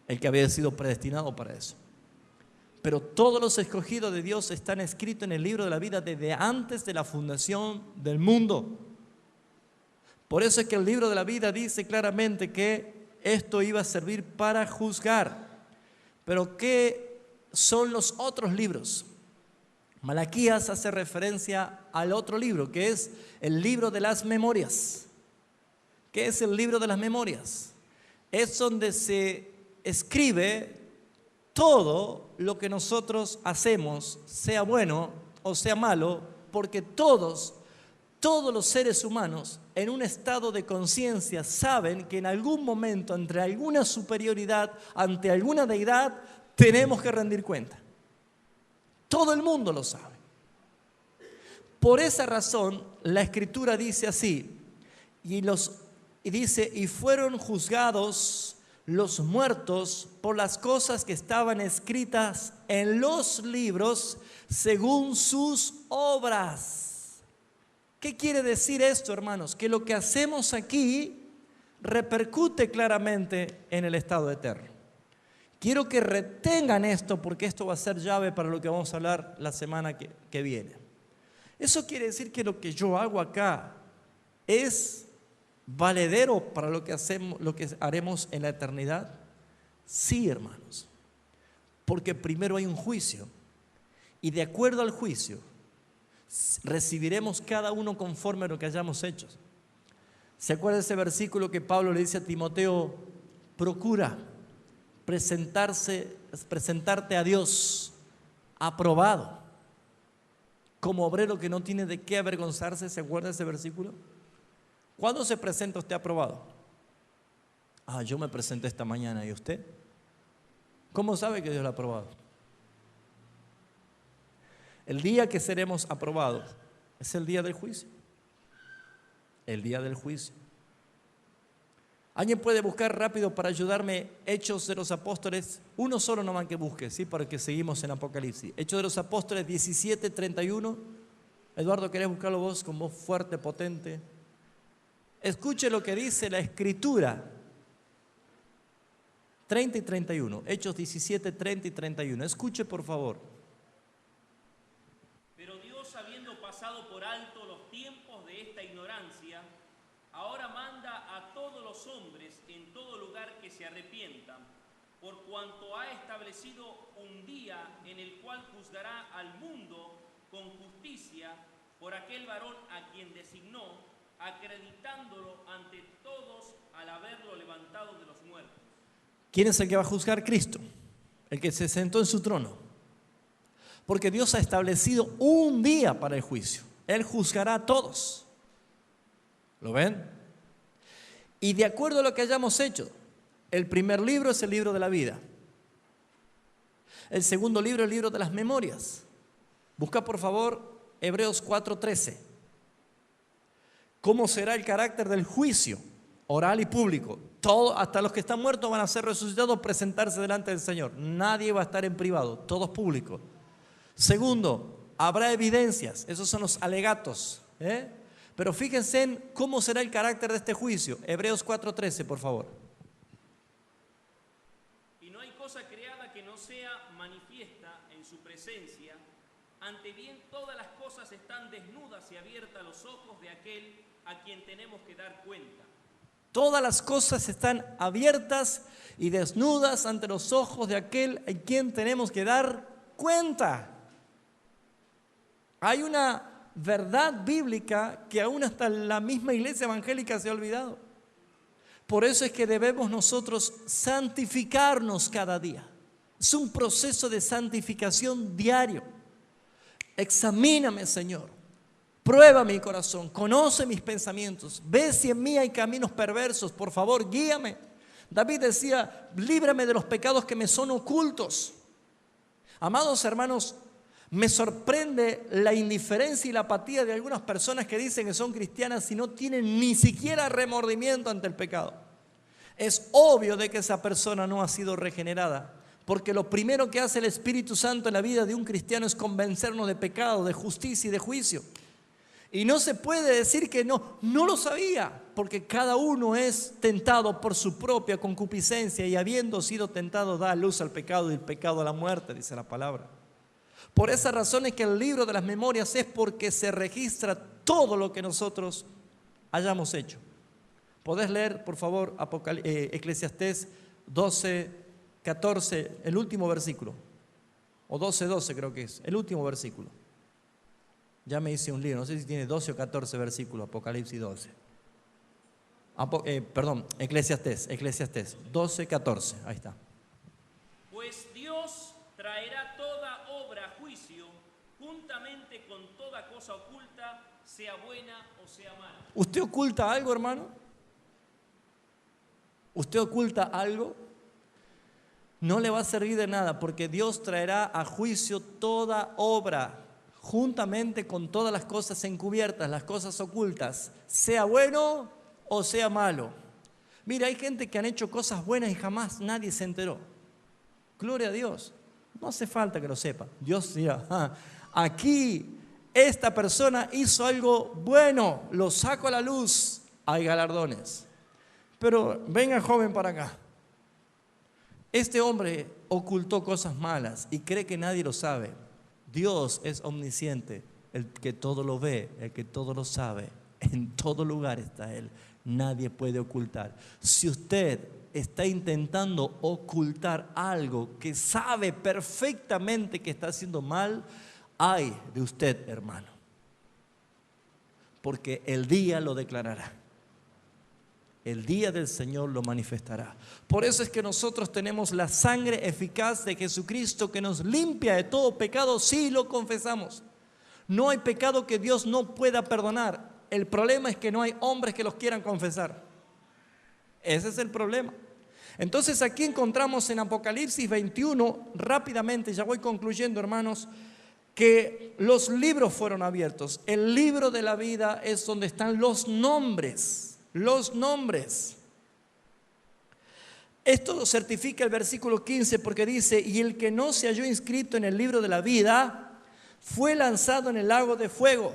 el que había sido predestinado para eso. Pero todos los escogidos de Dios están escritos en el libro de la vida desde antes de la fundación del mundo. Por eso es que el libro de la vida dice claramente que esto iba a servir para juzgar. Pero ¿qué son los otros libros? Malaquías hace referencia al otro libro, que es el libro de las memorias. ¿Qué es el libro de las memorias? Es donde se escribe todo lo que nosotros hacemos, sea bueno o sea malo, porque todos los seres humanos en un estado de conciencia saben que en algún momento, ante alguna superioridad, ante alguna deidad, tenemos que rendir cuenta. Todo el mundo lo sabe. Por esa razón, la Escritura dice así, y dice, y fueron juzgados los muertos por las cosas que estaban escritas en los libros según sus obras. ¿Qué quiere decir esto, hermanos? Que lo que hacemos aquí repercute claramente en el estado eterno. Quiero que retengan esto porque esto va a ser llave para lo que vamos a hablar la semana que viene. Eso quiere decir que lo que yo hago acá es valedero para lo que hacemos, lo que haremos en la eternidad. Sí, hermanos, porque primero hay un juicio y de acuerdo al juicio recibiremos cada uno conforme a lo que hayamos hecho. ¿Se acuerda de ese versículo que Pablo le dice a Timoteo? Procura presentarte a Dios aprobado, como obrero que no tiene de qué avergonzarse. ¿Se acuerda de ese versículo? ¿Cuándo se presenta usted aprobado? Yo me presenté esta mañana. ¿Y usted? ¿Cómo sabe que Dios lo ha aprobado? El día que seremos aprobados es el día del juicio. El día del juicio. ¿Alguien puede buscar rápido para ayudarme Hechos de los Apóstoles? Uno solo nomás que busque, ¿sí? Porque seguimos en Apocalipsis. Hechos de los Apóstoles 17:31. Eduardo, ¿querés buscarlo vos con voz fuerte, potente? Escuche lo que dice la Escritura. 30 y 31. Hechos 17, 30 y 31. Escuche, por favor. Pero Dios, habiendo pasado por alto los tiempos de esta ignorancia, ahora manda a todos los hombres en todo lugar que se arrepientan, por cuanto ha establecido un día en el cual juzgará al mundo con justicia por aquel varón a quien designó, acreditándolo ante todos al haberlo levantado de los muertos. ¿Quién es el que va a juzgar? Cristo, el que se sentó en su trono. Porque Dios ha establecido un día para el juicio. Él juzgará a todos. ¿Lo ven? Y de acuerdo a lo que hayamos hecho, el primer libro es el libro de la vida. El segundo libro es el libro de las memorias. Busca por favor Hebreos 4:13. ¿Cómo será el carácter del juicio oral y público? Todo, hasta los que están muertos van a ser resucitados, presentarse delante del Señor. Nadie va a estar en privado, todo es público. Segundo, habrá evidencias. Esos son los alegatos. Pero fíjense en cómo será el carácter de este juicio. Hebreos 4:13, por favor. Y no hay cosa creada que no sea manifiesta en su presencia. Ante bien todas las cosas están desnudas y abiertas a los ojos de aquel a quien tenemos que dar cuenta. Todas las cosas están abiertas y desnudas ante los ojos de aquel a quien tenemos que dar cuenta. Hay una verdad bíblica que aún hasta la misma iglesia evangélica se ha olvidado. Por eso es que debemos nosotros santificarnos cada día. Es un proceso de santificación diario. Examíname, Señor. Prueba mi corazón, conoce mis pensamientos, ve si en mí hay caminos perversos, por favor, guíame. David decía, líbrame de los pecados que me son ocultos. Amados hermanos, me sorprende la indiferencia y la apatía de algunas personas que dicen que son cristianas y no tienen ni siquiera remordimiento ante el pecado. Es obvio de que esa persona no ha sido regenerada, porque lo primero que hace el Espíritu Santo en la vida de un cristiano es convencernos de pecado, de justicia y de juicio. Y no se puede decir que no lo sabía, porque cada uno es tentado por su propia concupiscencia y habiendo sido tentado da luz al pecado y el pecado a la muerte, dice la palabra. Por esa razón es que el libro de las memorias es porque se registra todo lo que nosotros hayamos hecho. ¿Podés leer, por favor, Eclesiastés 12, 14, el último versículo? O 12, 12 creo que es, el último versículo. Ya me hice un lío, no sé si tiene 12 o 14 versículos, Apocalipsis 12. Eclesiastés 12, 14, ahí está. Pues Dios traerá toda obra a juicio, juntamente con toda cosa oculta, sea buena o sea mala. ¿Usted oculta algo, hermano? ¿Usted oculta algo? No le va a servir de nada, porque Dios traerá a juicio toda obra, juntamente con todas las cosas encubiertas, las cosas ocultas, sea bueno o sea malo. Mira, hay gente que han hecho cosas buenas y jamás nadie se enteró. Gloria a Dios. No hace falta que lo sepa. Dios dirá, aquí esta persona hizo algo bueno, lo saco a la luz, hay galardones. Pero venga, joven, para acá. Este hombre ocultó cosas malas y cree que nadie lo sabe. Dios es omnisciente, el que todo lo ve, el que todo lo sabe. En todo lugar está Él. Nadie puede ocultar. Si usted está intentando ocultar algo que sabe perfectamente que está haciendo mal, ay de usted, hermano. Porque el día lo declarará. El día del Señor lo manifestará. Por eso es que nosotros tenemos la sangre eficaz de Jesucristo que nos limpia de todo pecado si lo confesamos. No hay pecado que Dios no pueda perdonar. El problema es que no hay hombres que los quieran confesar. Ese es el problema. Entonces aquí encontramos en Apocalipsis 21, rápidamente, ya voy concluyendo, hermanos, que los libros fueron abiertos. El libro de la vida es donde están los nombres. Los nombres. Esto lo certifica el versículo 15 porque dice: y el que no se halló inscrito en el libro de la vida fue lanzado en el lago de fuego.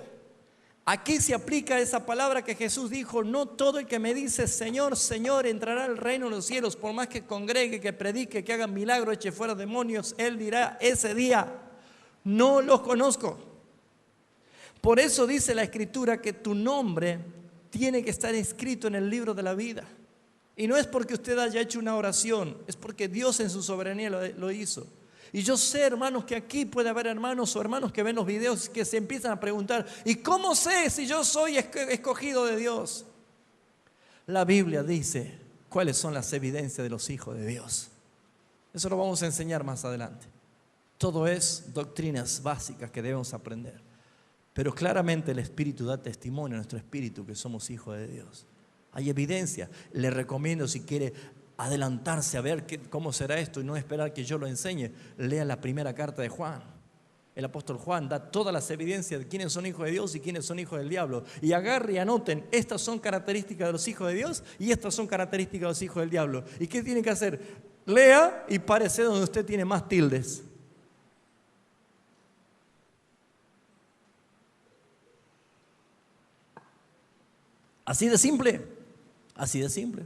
Aquí se aplica esa palabra que Jesús dijo: no todo el que me dice Señor, Señor entrará al reino de los cielos. Por más que congregue, que predique, que haga milagros, eche fuera demonios, él dirá ese día: no los conozco. Por eso dice la Escritura que tu nombre tiene que estar inscrito en el libro de la vida. Y no es porque usted haya hecho una oración, es porque Dios en su soberanía lo hizo. Y yo sé, hermanos, que aquí puede haber hermanos o hermanos que ven los videos que se empiezan a preguntar: ¿y cómo sé si yo soy escogido de Dios? La Biblia dice cuáles son las evidencias de los hijos de Dios. Eso lo vamos a enseñar más adelante. Todo es doctrinas básicas que debemos aprender. Pero claramente el Espíritu da testimonio a nuestro espíritu que somos hijos de Dios. Hay evidencia. Le recomiendo, si quiere adelantarse a ver cómo será esto y no esperar que yo lo enseñe, lea la primera carta de Juan. El apóstol Juan da todas las evidencias de quiénes son hijos de Dios y quiénes son hijos del diablo. Y agarre y anoten: estas son características de los hijos de Dios y estas son características de los hijos del diablo. ¿Y qué tiene que hacer? Lea y párese donde usted tiene más tildes. Así de simple, así de simple.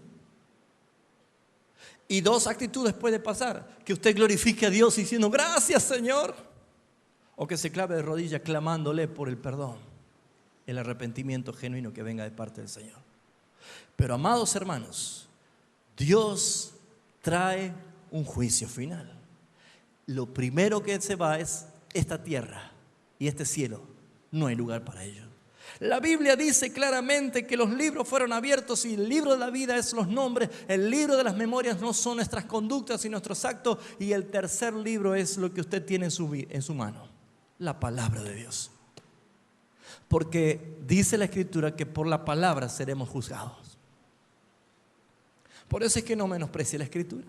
Y dos actitudes puede pasar: que usted glorifique a Dios diciendo gracias, Señor, o que se clave de rodillas clamándole por el perdón, el arrepentimiento genuino que venga de parte del Señor. Pero, amados hermanos, Dios trae un juicio final. Lo primero que se va es esta tierra y este cielo. No hay lugar para ello. La Biblia dice claramente que los libros fueron abiertos y el libro de la vida es los nombres. El libro de las memorias no son nuestras conductas y nuestros actos. Y el tercer libro es lo que usted tiene en su mano: la palabra de Dios. Porque dice la Escritura que por la palabra seremos juzgados. Por eso es que no menosprecie la Escritura.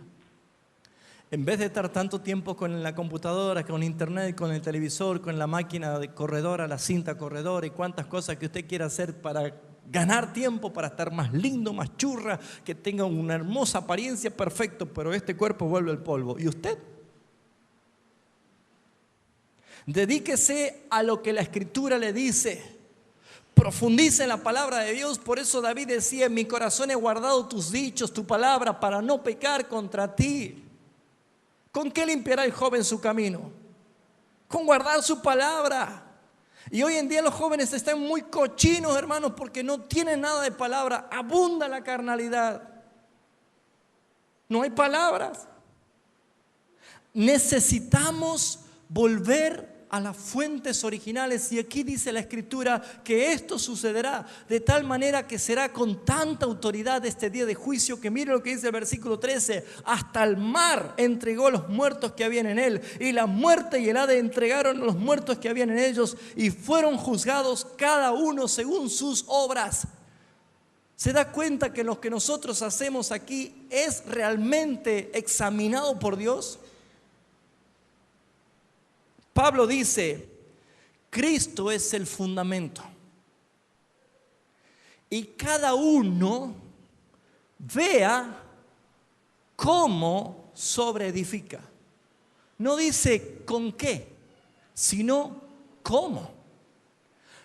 En vez de estar tanto tiempo con la computadora, con internet, con el televisor, con la máquina de corredora, la cinta corredora y cuantas cosas que usted quiera hacer para ganar tiempo, para estar más lindo, más churra, que tenga una hermosa apariencia, perfecto, pero este cuerpo vuelve al polvo. ¿Y usted? Dedíquese a lo que la Escritura le dice. Profundice en la palabra de Dios. Por eso David decía: en mi corazón he guardado tus dichos, tu palabra, para no pecar contra ti. ¿Con qué limpiará el joven su camino? Con guardar su palabra. Y hoy en día los jóvenes están muy cochinos, hermanos, porque no tienen nada de palabra. Abunda la carnalidad. No hay palabras. Necesitamos volver a las fuentes originales, y aquí dice la Escritura que esto sucederá de tal manera que será con tanta autoridad este día de juicio, que mire lo que dice el versículo 13: hasta el mar entregó los muertos que habían en él, y la muerte y el Hades entregaron los muertos que habían en ellos, y fueron juzgados cada uno según sus obras. ¿Se da cuenta que lo que nosotros hacemos aquí es realmente examinado por Dios? Pablo dice: Cristo es el fundamento, y cada uno vea cómo sobreedifica. No dice con qué, sino cómo.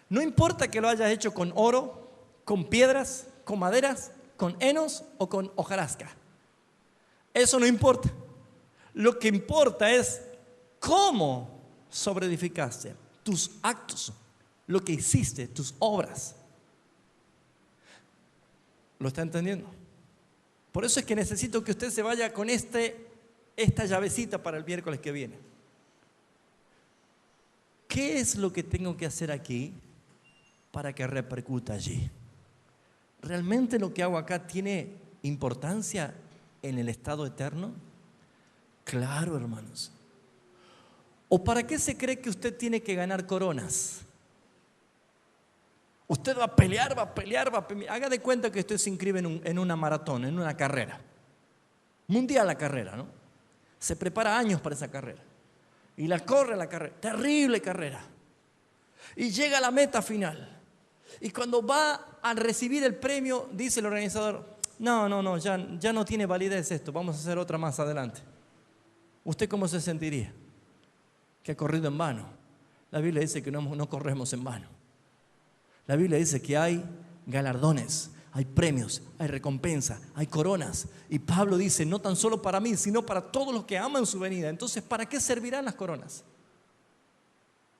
No importa que lo hayas hecho con oro, con piedras, con maderas, con henos o con hojarasca. Eso no importa. Lo que importa es cómo sobreedificaste, tus actos, lo que hiciste, tus obras. ¿Lo está entendiendo? Por eso es que necesito que usted se vaya con esta llavecita para el miércoles que viene. ¿Qué es lo que tengo que hacer aquí para que repercuta allí? ¿Realmente lo que hago acá tiene importancia en el estado eterno? Claro, hermanos. ¿O para qué se cree que usted tiene que ganar coronas? Usted va a pelear. Haga de cuenta que usted se inscribe en una maratón, en una carrera. Mundial la carrera, ¿no? Se prepara años para esa carrera. Y la corre la carrera. Terrible carrera. Y llega a la meta final. Y cuando va a recibir el premio, dice el organizador: no, ya no tiene validez esto. Vamos a hacer otra más adelante. ¿Usted cómo se sentiría? Que ha corrido en vano. La Biblia dice que no corremos en vano. La Biblia dice que hay galardones, hay premios, hay recompensa, hay coronas. Y Pablo dice: no tan solo para mí, sino para todos los que aman su venida. Entonces, ¿para qué servirán las coronas?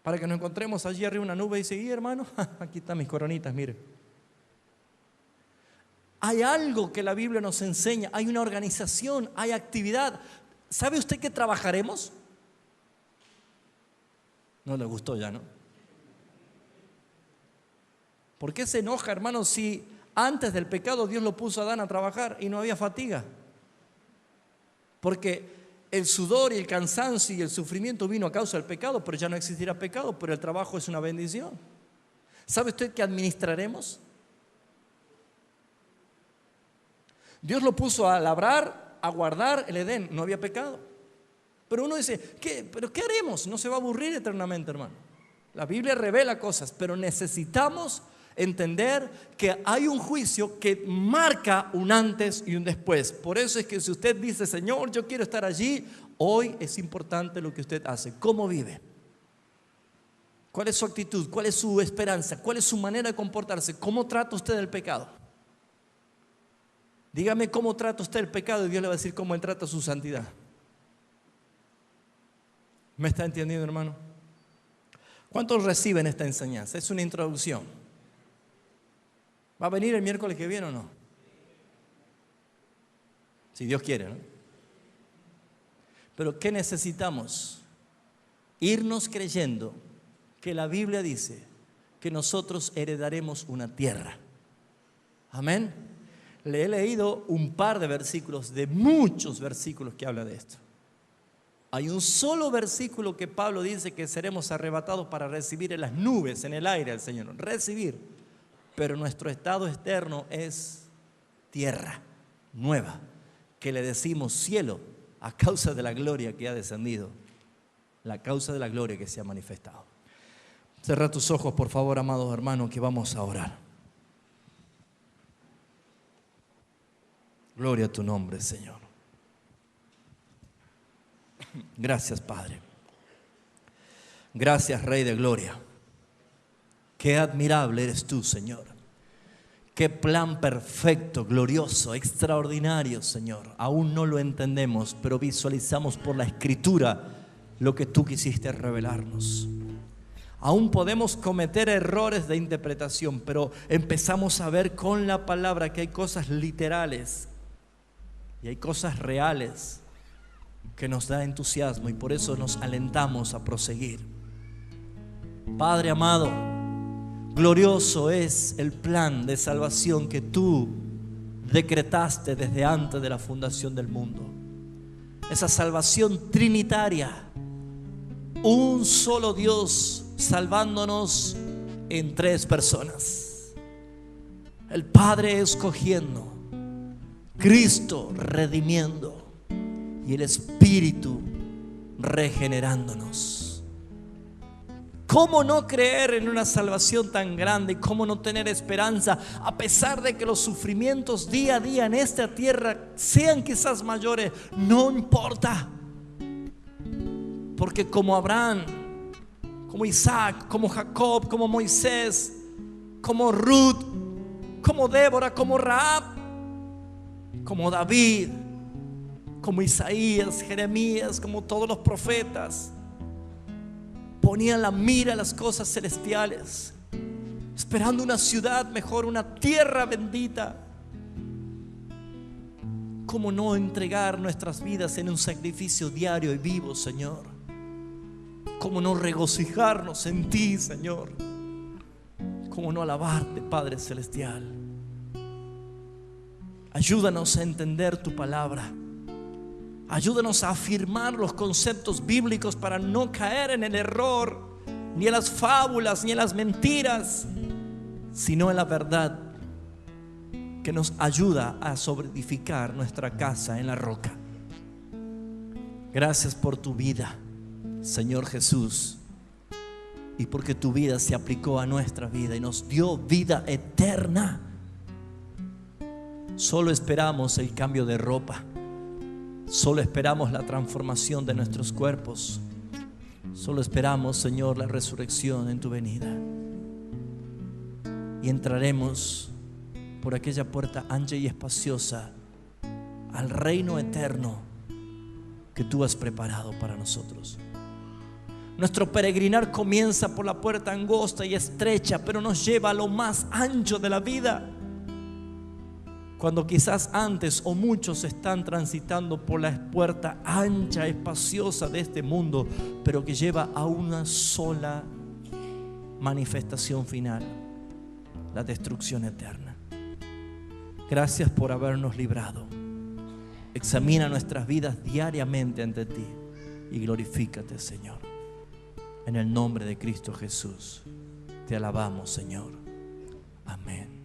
Para que nos encontremos allí arriba una nube y dice: y hermano, aquí están mis coronitas, mire. Hay algo que la Biblia nos enseña, hay una organización, hay actividad. ¿Sabe usted que trabajaremos? No le gustó ya, ¿no? ¿Por qué se enoja, hermano, si antes del pecado Dios lo puso a Adán a trabajar y no había fatiga? Porque el sudor y el cansancio y el sufrimiento vino a causa del pecado, pero ya no existirá pecado, pero el trabajo es una bendición. ¿Sabe usted que administraremos? Dios lo puso a labrar, a guardar el Edén, no había pecado. Pero uno dice: ¿pero qué haremos? No se va a aburrir eternamente, hermano. La Biblia revela cosas, pero necesitamos entender que hay un juicio que marca un antes y un después. Por eso es que si usted dice: Señor, yo quiero estar allí, hoy es importante lo que usted hace. ¿Cómo vive? ¿Cuál es su actitud? ¿Cuál es su esperanza? ¿Cuál es su manera de comportarse? ¿Cómo trata usted el pecado? Dígame cómo trata usted el pecado y Dios le va a decir cómo él trata su santidad. ¿Me está entendiendo, hermano? ¿Cuántos reciben esta enseñanza? Es una introducción. ¿Va a venir el miércoles que viene o no? Si Dios quiere, ¿no? Pero ¿qué necesitamos? Irnos creyendo que la Biblia dice que nosotros heredaremos una tierra. Amén. Le he leído un par de versículos, de muchos versículos que habla de esto. Hay un solo versículo que Pablo dice que seremos arrebatados para recibir en las nubes, en el aire al Señor. Recibir. Pero nuestro estado externo es tierra nueva, que le decimos cielo a causa de la gloria que ha descendido, la causa de la gloria que se ha manifestado. Cierra tus ojos, por favor, amados hermanos, que vamos a orar. Gloria a tu nombre, Señor. Gracias, Padre. Gracias, Rey de Gloria. Qué admirable eres tú, Señor. Qué plan perfecto, glorioso, extraordinario, Señor. Aún no lo entendemos, pero visualizamos por la Escritura lo que tú quisiste revelarnos. Aún podemos cometer errores de interpretación, pero empezamos a ver con la palabra que hay cosas literales y hay cosas reales que nos da entusiasmo, y por eso nos alentamos a proseguir. Padre amado, glorioso es el plan de salvación que tú decretaste desde antes de la fundación del mundo. Esa salvación trinitaria, un solo Dios salvándonos en tres personas: el Padre escogiendo, Cristo redimiendo y el Espíritu regenerándonos. ¿Cómo no creer en una salvación tan grande? ¿Y cómo no tener esperanza a pesar de que los sufrimientos día a día en esta tierra sean quizás mayores? No importa, porque como Abraham, como Isaac, como Jacob, como Moisés, como Ruth, como Débora, como Rahab, como David, como Isaías, Jeremías, como todos los profetas, ponían la mira a las cosas celestiales, esperando una ciudad mejor, una tierra bendita. ¿Cómo no entregar nuestras vidas en un sacrificio diario y vivo, Señor? ¿Cómo no regocijarnos en ti, Señor? ¿Cómo no alabarte, Padre Celestial? Ayúdanos a entender tu palabra. Ayúdanos a afirmar los conceptos bíblicos para no caer en el error, ni en las fábulas, ni en las mentiras, sino en la verdad que nos ayuda a sobreedificar nuestra casa en la roca. Gracias por tu vida, Señor Jesús, y porque tu vida se aplicó a nuestra vida y nos dio vida eterna. Solo esperamos el cambio de ropa. Solo esperamos la transformación de nuestros cuerpos. Solo esperamos, Señor, la resurrección en tu venida. Y entraremos por aquella puerta ancha y espaciosa al reino eterno que tú has preparado para nosotros. Nuestro peregrinar comienza por la puerta angosta y estrecha, pero nos lleva a lo más ancho de la vida. Cuando quizás antes o muchos están transitando por la puerta ancha, espaciosa de este mundo, pero que lleva a una sola manifestación final: la destrucción eterna. Gracias por habernos librado. Examina nuestras vidas diariamente ante ti y glorifícate, Señor. En el nombre de Cristo Jesús te alabamos, Señor. Amén.